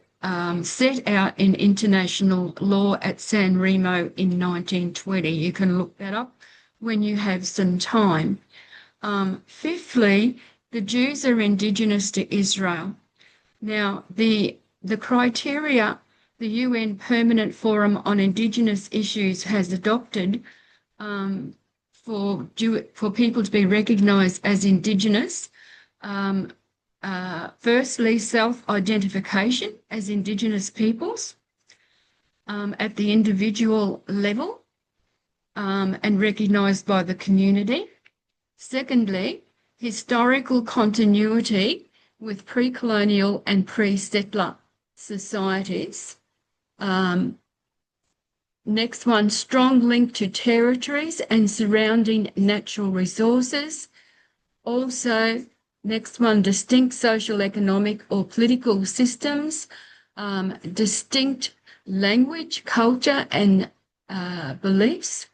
set out in international law at San Remo in 1920. You can look that up when you have some time. Fifthly, the Jews are indigenous to Israel. Now, the criteria the UN Permanent Forum on Indigenous Issues has adopted for people to be recognised as Indigenous, firstly, self-identification as Indigenous peoples at the individual level and recognised by the community. Secondly, historical continuity with pre-colonial and pre-settler societies. Next one, strong link to territories and surrounding natural resources. Also, next one, distinct social, economic or political systems, distinct language, culture and beliefs,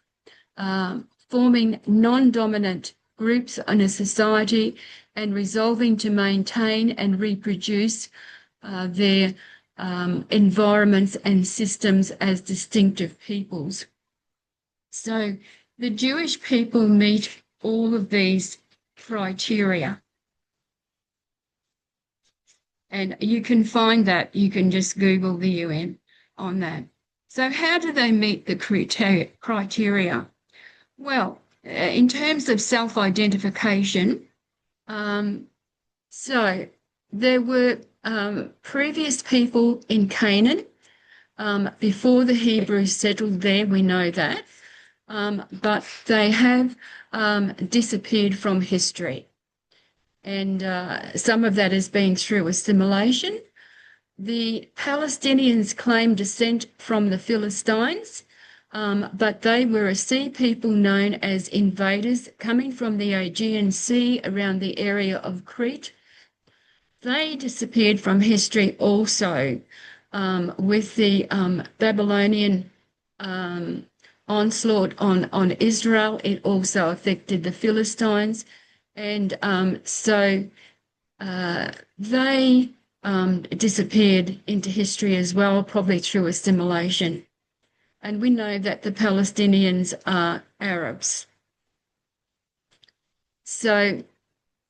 forming non-dominant groups in a society and resolving to maintain and reproduce their environments and systems as distinctive peoples. So the Jewish people meet all of these criteria. And you can find that, you can just Google the UN on that. So how do they meet the criteria? Well, in terms of self-identification, so there were previous people in Canaan before the Hebrews settled there, we know that, but they have disappeared from history. And some of that has been through assimilation. The Palestinians claim descent from the Philistines, but they were a sea people known as invaders coming from the Aegean Sea around the area of Crete. They disappeared from history also with the Babylonian onslaught on Israel. It also affected the Philistines. And so they disappeared into history as well, probably through assimilation. And we know that the Palestinians are Arabs. So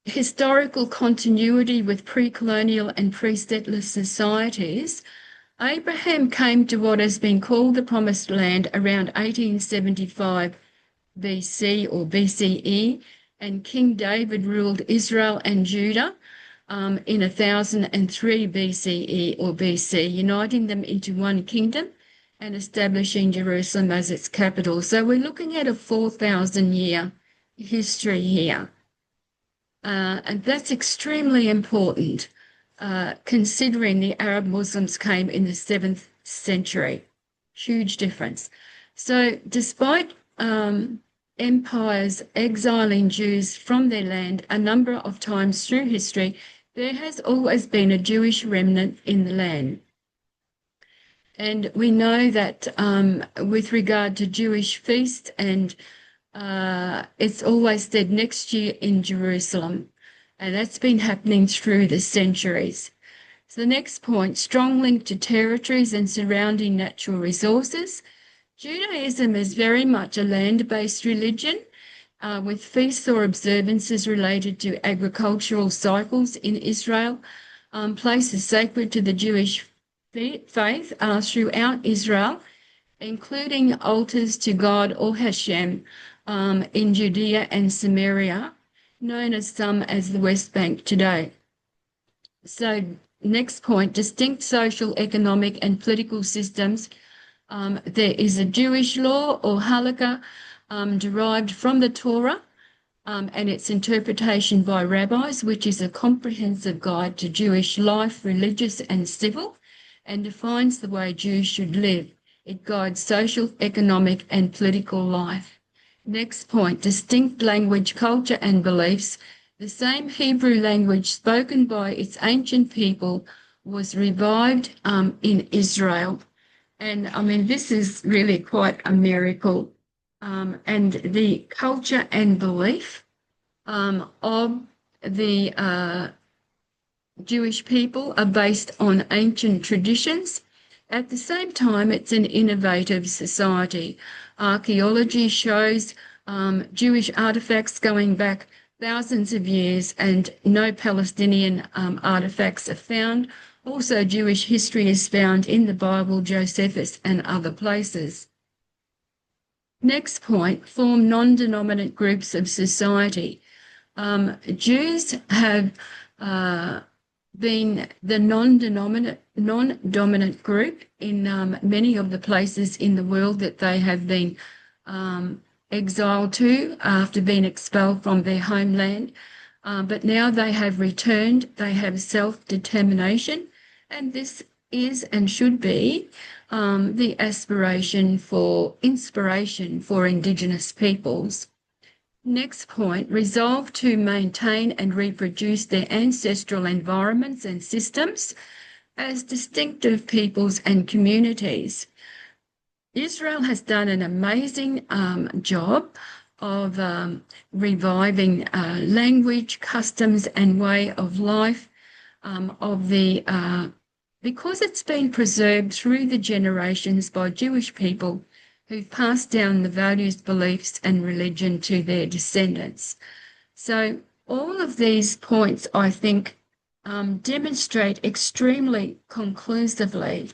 historical continuity with pre-colonial and pre-settler societies. Abraham came to what has been called the Promised Land around 1875 BC or BCE, and King David ruled Israel and Judah in 1003 BCE or BC, uniting them into one kingdom and establishing Jerusalem as its capital. So we're looking at a 4,000-year history here. And that's extremely important, considering the Arab Muslims came in the 7th century. Huge difference. So despite empires exiling Jews from their land a number of times through history, there has always been a Jewish remnant in the land. And we know that with regard to Jewish feasts, and it's always said next year in Jerusalem, and that's been happening through the centuries. So the next point, strong link to territories and surrounding natural resources. Judaism is very much a land-based religion, with feasts or observances related to agricultural cycles in Israel. Places sacred to the Jewish faith are throughout Israel, including altars to God or Hashem in Judea and Samaria, known as some as the West Bank today. So next point, distinct social, economic and political systems. There is a Jewish law or halakha derived from the Torah and its interpretation by rabbis, which is a comprehensive guide to Jewish life, religious and civil, and defines the way Jews should live. It guides social, economic and political life. Next point, distinct language, culture and beliefs. The same Hebrew language spoken by its ancient people was revived in Israel. And I mean, this is really quite a miracle. And the culture and belief of the Jewish people are based on ancient traditions. At the same time, it's an innovative society. Archaeology shows Jewish artifacts going back thousands of years, and no Palestinian artifacts are found. Also, Jewish history is found in the Bible, Josephus, and other places. Next point, form non-dominant groups of society. Jews have been the non-dominant group in many of the places in the world that they have been exiled to after being expelled from their homeland. But now they have returned, they have self-determination, and this is and should be the aspiration for inspiration for Indigenous peoples. Next point, resolve to maintain and reproduce their ancestral environments and systems as distinctive peoples and communities. Israel has done an amazing job of reviving language, customs, and way of life because it's been preserved through the generations by Jewish people who've passed down the values, beliefs, and religion to their descendants. So all of these points, I think, demonstrate extremely conclusively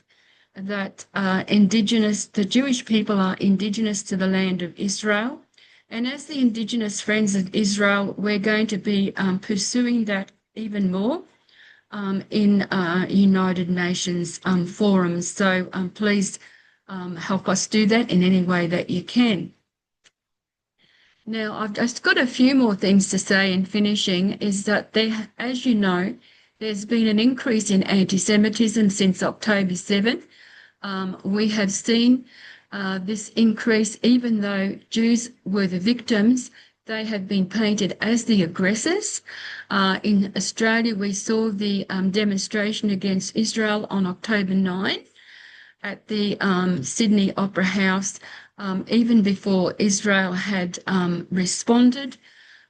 that the Jewish people are Indigenous to the land of Israel. And as the Indigenous Friends of Israel, we're going to be pursuing that even more in United Nations forums. So please help us do that in any way that you can. Now, I've just got a few more things to say in finishing, is that there, as you know, there's been an increase in anti-Semitism since October 7. We have seen this increase, even though Jews were the victims, they have been painted as the aggressors. In Australia, we saw the demonstration against Israel on October 9 at the Sydney Opera House, even before Israel had responded,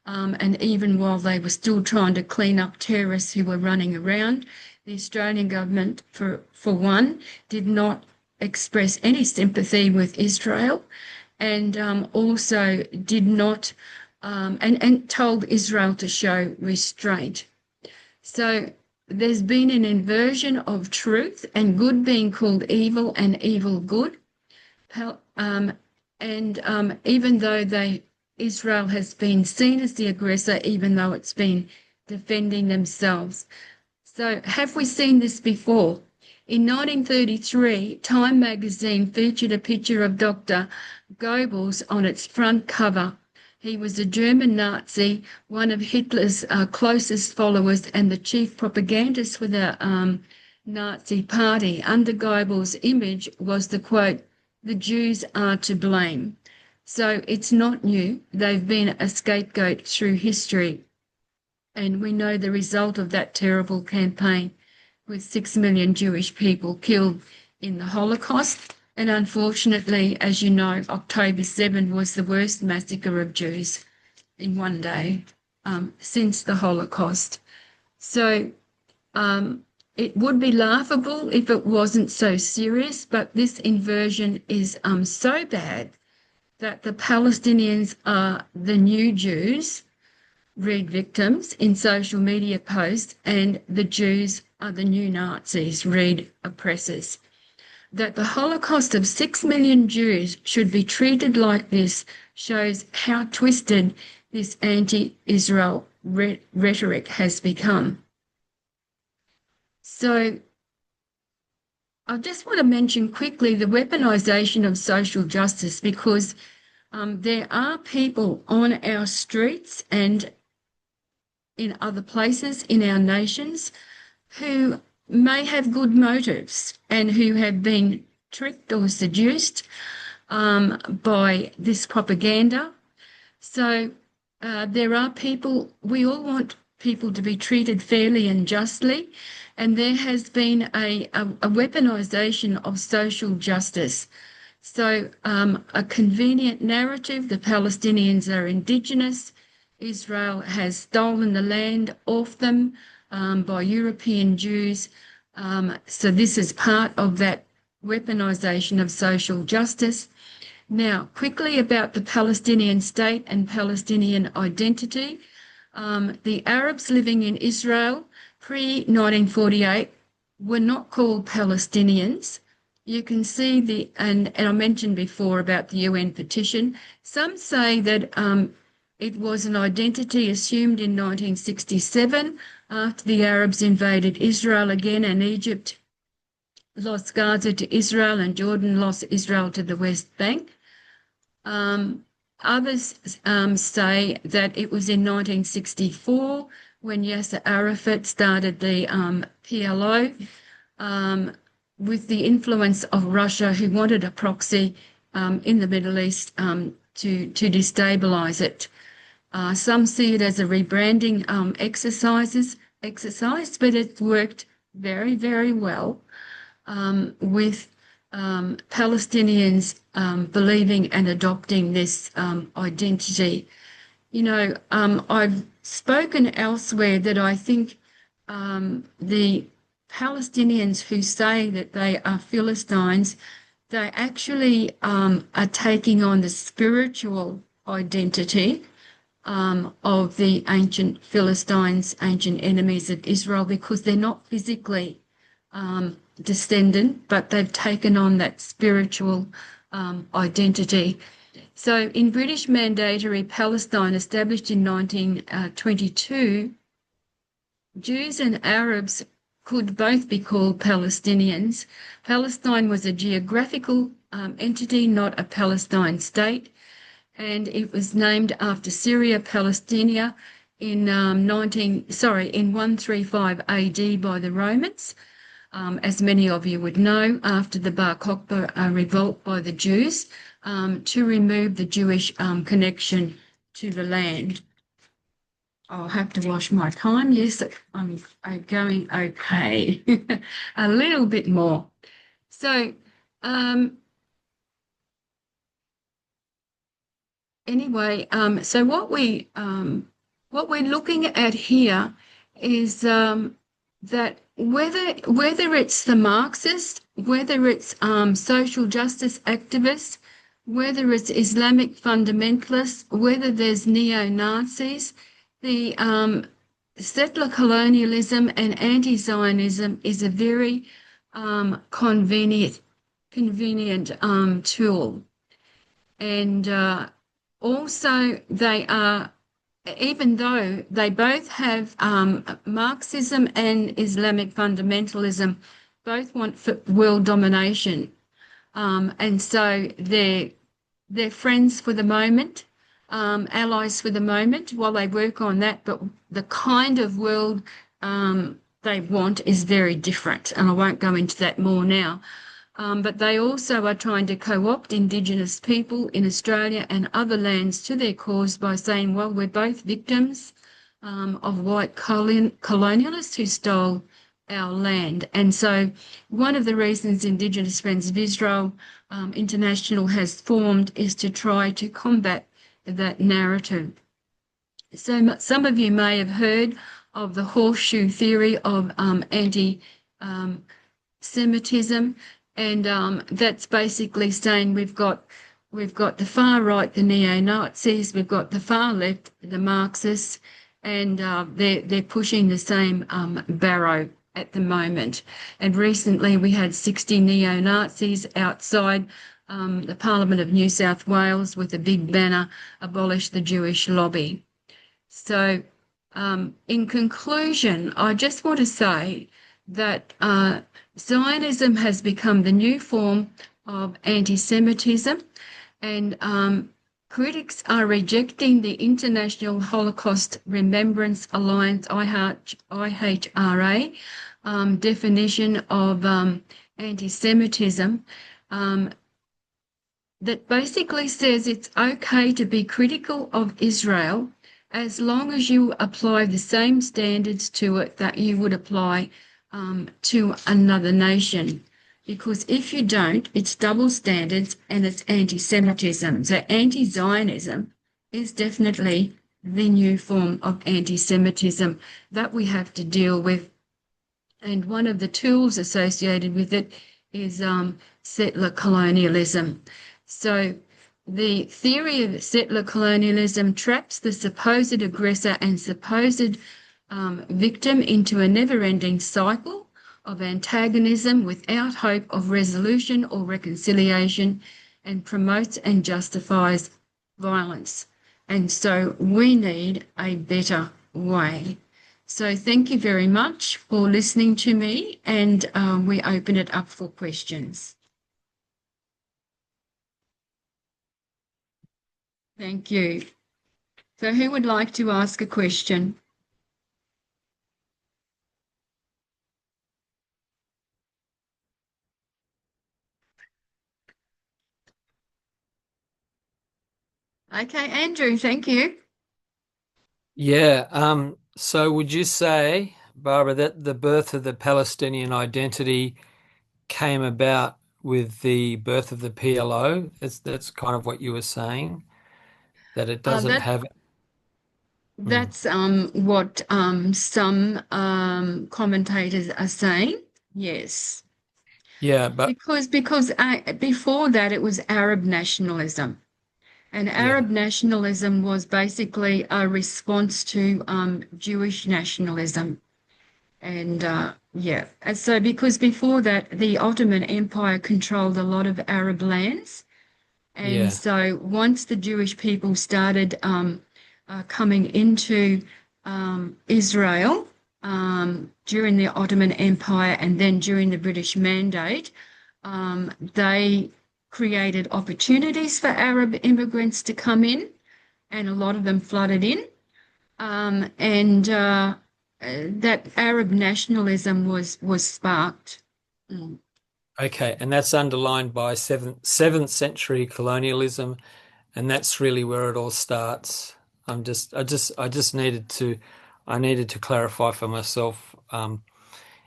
and even while they were still trying to clean up terrorists who were running around. The Australian government, for one, did not express any sympathy with Israel, and also did not, and told Israel to show restraint. So there's been an inversion of truth and good being called evil and evil good. And even though Israel has been seen as the aggressor, even though it's been defending themselves. So have we seen this before? In 1933, Time magazine featured a picture of Dr. Goebbels on its front cover. He was a German Nazi, one of Hitler's closest followers and the chief propagandist for the Nazi party. Under Goebbels' image was the quote, "The Jews are to blame." So it's not new. They've been a scapegoat through history. And we know the result of that terrible campaign, with 6 million Jewish people killed in the Holocaust. And unfortunately, as you know, October 7 was the worst massacre of Jews in one day since the Holocaust. So it would be laughable if it wasn't so serious, but this inversion is so bad that the Palestinians are the new Jews, read victims, in social media posts, and the Jews are the new Nazis, read oppressors. That the Holocaust of 6 million Jews should be treated like this shows how twisted this anti-Israel rhetoric has become. So I just want to mention quickly the weaponization of social justice, because there are people on our streets and in other places in our nations who may have good motives and who have been tricked or seduced by this propaganda. So there are people, we all want people to be treated fairly and justly, and there has been a weaponization of social justice. So a convenient narrative, the Palestinians are indigenous, Israel has stolen the land off them by European Jews. So this is part of that weaponization of social justice. Now, quickly about the Palestinian state and Palestinian identity. The Arabs living in Israel pre-1948 were not called Palestinians. You can see and I mentioned before about the UN petition. Some say that it was an identity assumed in 1967 after the Arabs invaded Israel again, and Egypt lost Gaza to Israel and Jordan lost Israel to the West Bank. Others say that it was in 1964 when Yasser Arafat started the PLO with the influence of Russia, who wanted a proxy in the Middle East to destabilize it. Some see it as a rebranding exercise, but it's worked very, very well with Palestinians believing and adopting this identity. You know, I've spoken elsewhere that I think the Palestinians who say that they are Philistines, they actually are taking on the spiritual identity of the ancient Philistines, ancient enemies of Israel, because they're not physically descendant, but they've taken on that spiritual identity. So in British Mandatory Palestine, established in 1922, Jews and Arabs could both be called Palestinians. Palestine was a geographical entity, not a Palestine state, and it was named after Syria, Palestina in 135 AD by the Romans. As many of you would know, after the Bar Kokhba revolt by the Jews, to remove the Jewish connection to the land. I'll have to wash my time. Yes, I'm going okay. A little bit more. So anyway, so what we're looking at here is that whether it's the Marxist, whether it's social justice activists, whether it's Islamic fundamentalists, whether there's neo-Nazis, the settler colonialism and anti-Zionism is a very convenient tool. And also they are, even though they both have Marxism and Islamic fundamentalism, both want world domination. And so they're friends for the moment, allies for the moment while they work on that, but the kind of world they want is very different, and I won't go into that more now. But they also are trying to co-opt Indigenous people in Australia and other lands to their cause by saying, well, we're both victims of white colonialists who stole our land. And so one of the reasons Indigenous Friends of Israel International has formed is to try to combat that narrative. So some of you may have heard of the horseshoe theory of anti-Semitism, and that's basically saying we've got we've got the far right, the neo-Nazis, we've got the far left, the Marxists, and they're pushing the same barrow at the moment. And recently we had 60 neo-Nazis outside the Parliament of New South Wales with a big banner, "Abolish the Jewish lobby." So, in conclusion, I just want to say that Zionism has become the new form of anti-Semitism, and critics are rejecting the International Holocaust Remembrance Alliance IHRA definition of anti-Semitism that basically says it's okay to be critical of Israel as long as you apply the same standards to it that you would apply to another nation. Because if you don't, it's double standards and it's anti-Semitism. So anti-Zionism is definitely the new form of anti-Semitism that we have to deal with. And one of the tools associated with it is settler colonialism. So the theory of settler colonialism traps the supposed aggressor and supposed victim into a never-ending cycle of antagonism without hope of resolution or reconciliation, and promotes and justifies violence. And so we need a better way. So thank you very much for listening to me, and we open it up for questions. Thank you. So who would like to ask a question? Okay, Andrew, thank you. Yeah. So would you say, Barbara, that the birth of the Palestinian identity came about with the birth of the PLO? That's kind of what you were saying, that it doesn't have. That's what some commentators are saying. Yes. Yeah, but Because before that it was Arab nationalism. And Arab nationalism was basically a response to Jewish nationalism. And and so because before that, the Ottoman Empire controlled a lot of Arab lands. And so once the Jewish people started coming into Israel during the Ottoman Empire and then during the British Mandate, they created opportunities for Arab immigrants to come in, and a lot of them flooded in. That Arab nationalism was sparked. Okay, and that's underlined by seventh century colonialism, and that's really where it all starts. I needed to clarify for myself.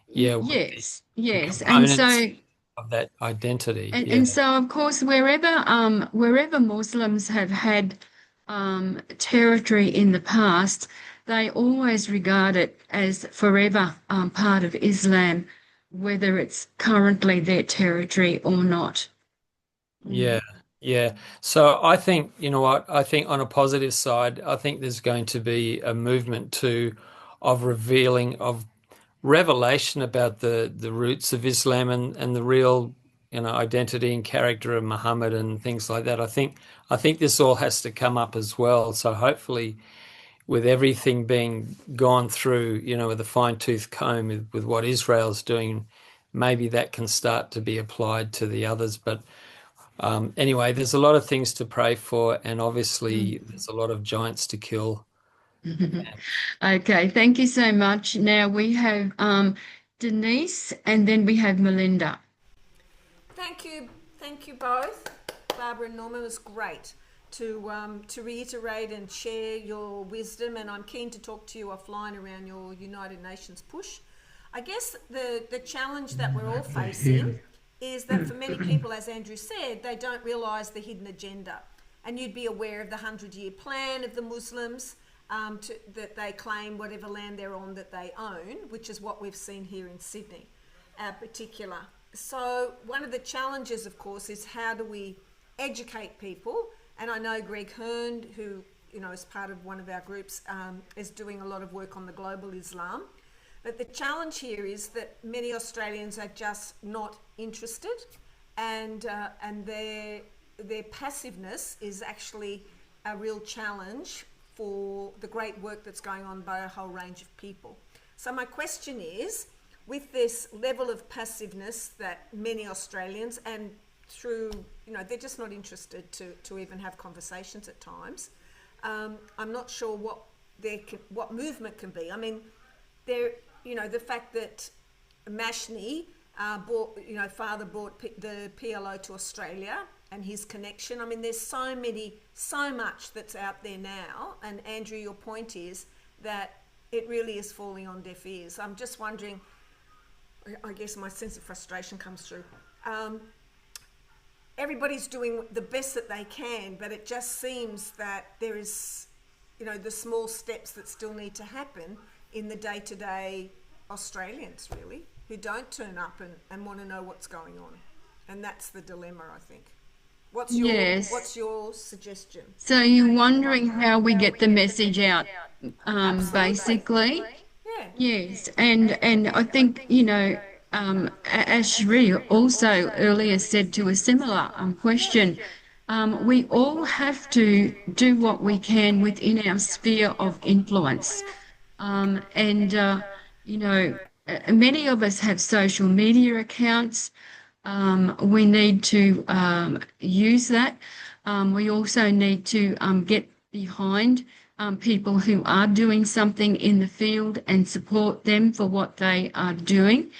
Yes, The yes, and components so of that identity. and so of course wherever Muslims have had territory in the past, they always regard it as forever part of Islam, whether it's currently their territory or not. Yeah, yeah. So I think, you know what, I think on a positive side, I think there's going to be a movement too of revelation about the roots of Islam and the real, identity and character of Muhammad and things like that. I think this all has to come up as well. So hopefully with everything being gone through, with a fine-tooth comb with what Israel's doing, maybe that can start to be applied to the others. But anyway, there's a lot of things to pray for, and obviously there's a lot of giants to kill. Okay, thank you so much. Now we have Denise, and then we have Melinda. Thank you both, Barbara and Norman. It was great to reiterate and share your wisdom, and I'm keen to talk to you offline around your United Nations push. I guess the challenge that we're all facing is that for many people, as Andrew said, they don't realise the hidden agenda. And you'd be aware of the 100-year plan of the Muslims, that they claim whatever land they're on that they own, which is what we've seen here in Sydney, particular. So one of the challenges, of course, is how do we educate people. And I know Greg Hearn, who, you know, is part of one of our groups, is doing a lot of work on the global Islam. But the challenge here is that many Australians are just not interested, and their passiveness is actually a real challenge for the great work that's going on by a whole range of people. So my question is, with this level of passiveness that many Australians, and through, you know, they're just not interested to even have conversations at times. I'm not sure what movement can be. I mean, there, you know, the fact that Mashni father brought the PLO to Australia and his connection. I mean, there's so much that's out there now. And Andrew, your point is that it really is falling on deaf ears. I'm just wondering, I guess my sense of frustration comes through. Everybody's doing the best that they can, but it just seems that there is, you know, the small steps that still need to happen in the day-to-day Australians, really, who don't turn up and want to know what's going on. And that's the dilemma, I think. What's your suggestion? So you're wondering how we get the message out, basically. Yeah. Yes, and I think, you know, as Sheree also earlier said to a similar question, we all have to do what we can within our sphere of influence. You know, many of us have social media accounts. We need to use that. We also need to get behind people who are doing something in the field and support them for what they are doing.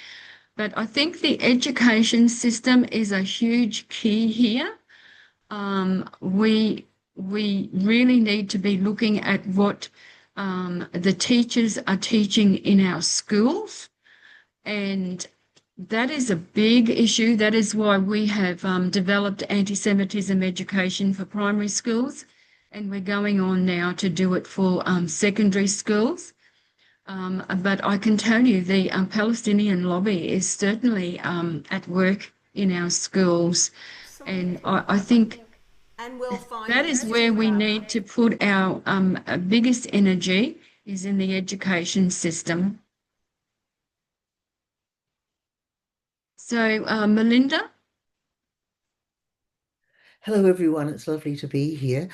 But I think the education system is a huge key here. We really need to be looking at what the teachers are teaching in our schools, and that is a big issue. That is why we have developed anti-Semitism education for primary schools, and we're going on now to do it for secondary schools. But I can tell you the Palestinian lobby is certainly at work in our schools. And I think and we'll find that is where we need to put our biggest energy, is in the education system. So, Melinda? Hello, everyone. It's lovely to be here.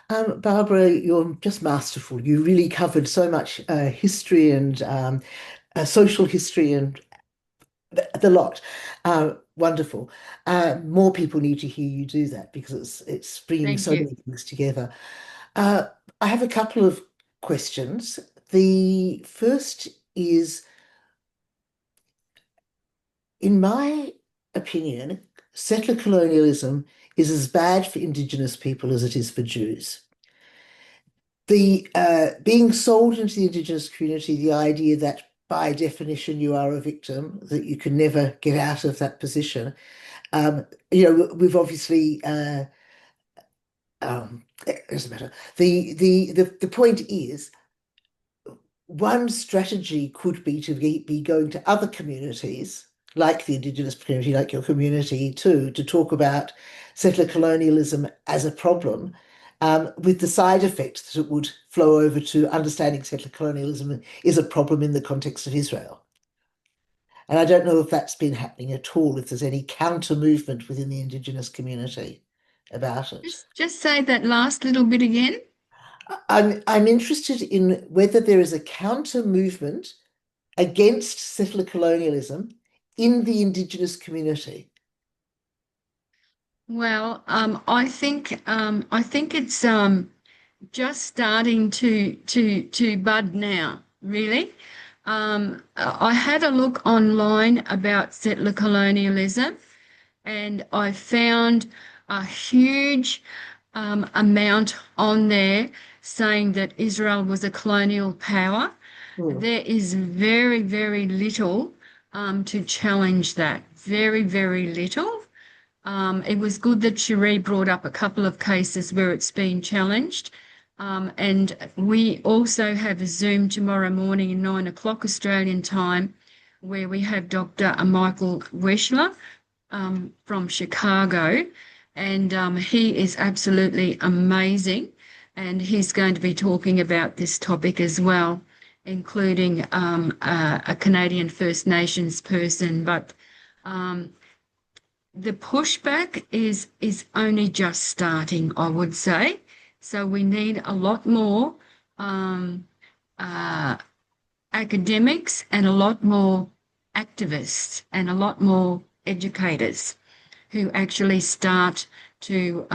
Barbara, you're just masterful. You really covered so much history and social history and the lot. Wonderful. More people need to hear you do that, because it's bringing Thank so you. many things together. I have a couple of questions. The first is, in my opinion, settler colonialism is as bad for Indigenous people as it is for Jews. The being sold into the Indigenous community, the idea that by definition you are a victim, that you can never get out of that position. We've obviously it doesn't matter. The point is, one strategy could be to be going to other communities, like the Indigenous community, like your community too, to talk about settler colonialism as a problem, with the side effect that it would flow over to understanding settler colonialism is a problem in the context of Israel. And I don't know if that's been happening at all, if there's any counter movement within the Indigenous community about it. Just say that last little bit again. I'm interested in whether there is a counter movement against settler colonialism in the Indigenous community. Well, I think it's just starting to bud now, really. I had a look online about settler colonialism, and I found a huge amount on there saying that Israel was a colonial power. There is very, very little to challenge that. Very, very little. It was good that Sheree brought up a couple of cases where it's been challenged. And we also have a Zoom tomorrow morning at 9 o'clock Australian time, where we have Dr. Michael Weschler from Chicago, and he is absolutely amazing. And he's going to be talking about this topic as well, including a Canadian First Nations person. But the pushback is only just starting, I would say. So we need a lot more academics and a lot more activists and a lot more educators who actually start to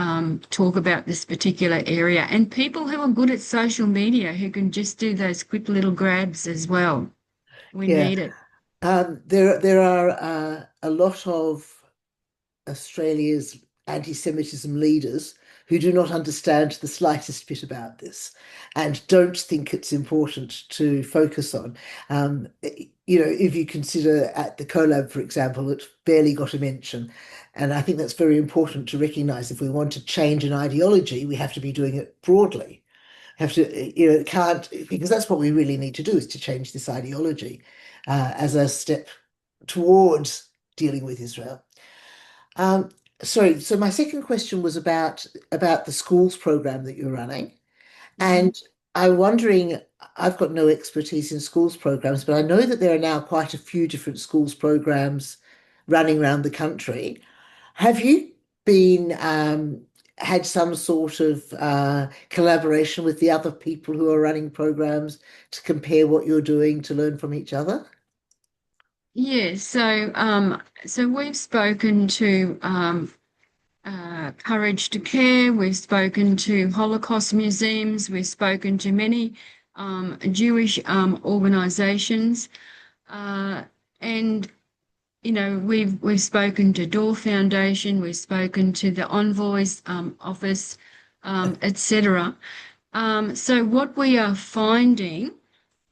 talk about this particular area, and people who are good at social media who can just do those quick little grabs as well. We Yeah. need it. There are a lot of Australia's anti-Semitism leaders who do not understand the slightest bit about this and don't think it's important to focus on. If you consider at the collab, for example, it barely got a mention. And I think that's very important to recognize. If we want to change an ideology, we have to be doing it broadly. Have to, it can't, because that's what we really need to do, is to change this ideology as a step towards dealing with Israel. Sorry, so my second question was about the schools program that you're running. And I'm wondering, I've got no expertise in schools programs, but I know that there are now quite a few different schools programs running around the country. Have you been had some sort of collaboration with the other people who are running programs to compare what you're doing to learn from each other? Yeah, so we've spoken to Courage to Care, we've spoken to Holocaust museums, we've spoken to many Jewish organizations, and we've spoken to Door Foundation, we've spoken to the Envoys office, etc. So what we are finding,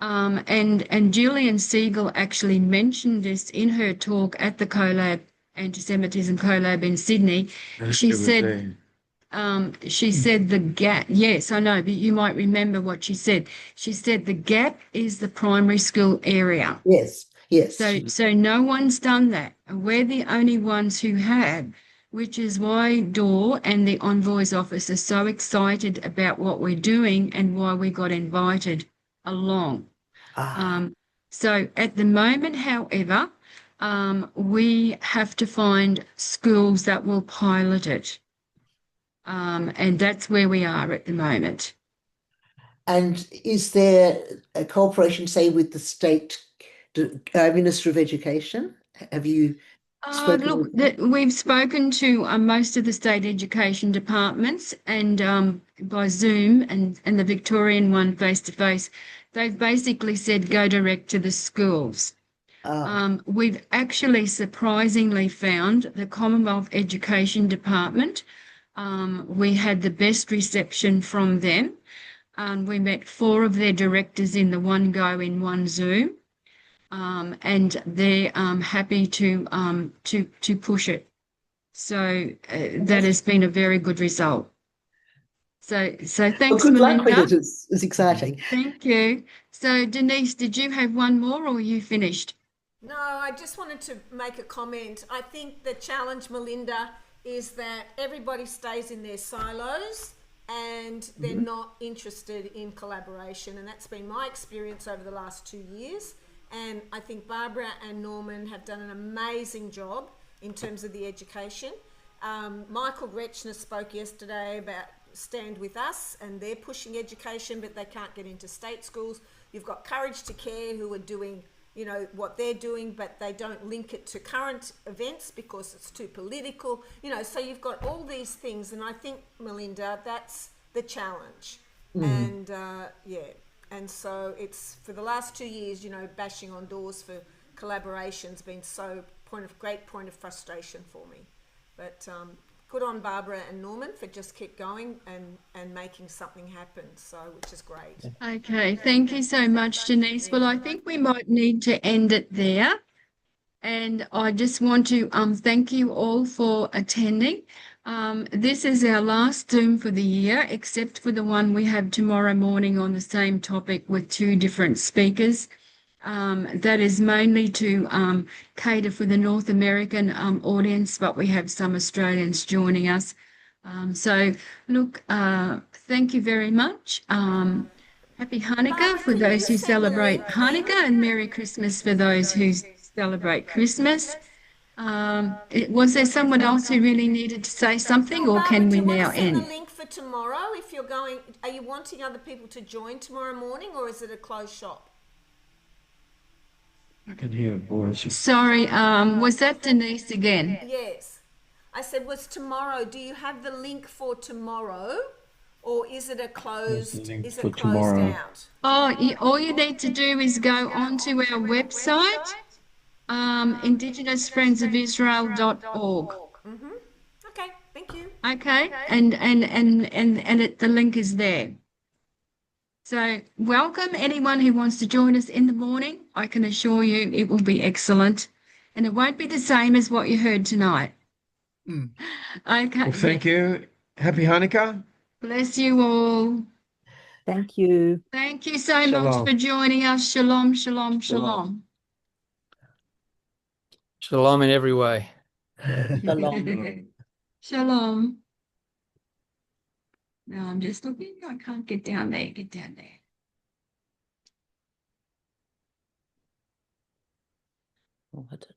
and Julian Siegel actually mentioned this in her talk at the Collab, Anti-Semitism Collab in Sydney. She said, the gap, yes, I know, but you might remember what she said. She said the gap is the primary school area. Yes, yes. So no one's done that. We're the only ones who have, which is why Door and the Envoy's office are so excited about what we're doing and why we got invited along. So at the moment, however, we have to find schools that will pilot it. And that's where we are at the moment. And is there a cooperation, say, with the state Minister of Education? Have you spoken Look, we've spoken to most of the state education departments, and by Zoom and the Victorian one face to face, they've basically said go direct to the schools. We've actually surprisingly found the Commonwealth Education Department. We had the best reception from them. We met 4 of their directors in the one go in one Zoom. And they're happy to push it. So that has been a very good result. So thanks, good Melinda. luck with it. It's exciting. Thank you. So Denise, did you have one more, or are you finished? No, I just wanted to make a comment. I think the challenge, Melinda, is that everybody stays in their silos and they're not interested in collaboration. And that's been my experience over the last 2 years. And I think Barbara and Norman have done an amazing job in terms of the education. Michael Gretschner spoke yesterday about Stand With Us, and they're pushing education, but they can't get into state schools. You've got Courage to Care, who are doing, what they're doing, but they don't link it to current events because it's too political. So you've got all these things, and I think, Melinda, that's the challenge. And and so it's, for the last 2 years, bashing on doors for collaboration's been great point of frustration for me. But good on Barbara and Norman for just keep going and making something happen, which is great. Okay, thank you so much, Denise. Well, I think we might need to end it there. And I just want to thank you all for attending. This is our last Zoom for the year, except for the one we have tomorrow morning on the same topic with 2 different speakers. that is mainly to cater for the North American audience, but we have some Australians joining us. So, look, thank you very much. Happy Hanukkah Barbara, for can you those who send the celebrate link then? Hanukkah, and Merry Christmas for those who celebrate Christmas. Was there someone else who really needed to say something, or Barbara, can do we you want now to send the end? link for tomorrow? If you're going, are you wanting other people to join tomorrow morning, or is it a closed shop? I can hear a voice. Sorry, was that Denise again? Yes. I said, was tomorrow, do you have the link for tomorrow, or is it a closed, link is for it closed tomorrow? out? Oh, all you need to do is go onto our website, indigenousfriendsofisrael.org. Okay, thank you. Okay, the link is there. So welcome anyone who wants to join us in the morning. I can assure you it will be excellent, and it won't be the same as what you heard tonight. Okay. Well, thank you. Happy Hanukkah. Bless you all. Thank you. Thank you so Shalom. much for joining us. Shalom, shalom, shalom. Shalom in every way. Shalom. Now I'm just looking. I can't get down there. Get down there. Oh, I don't know.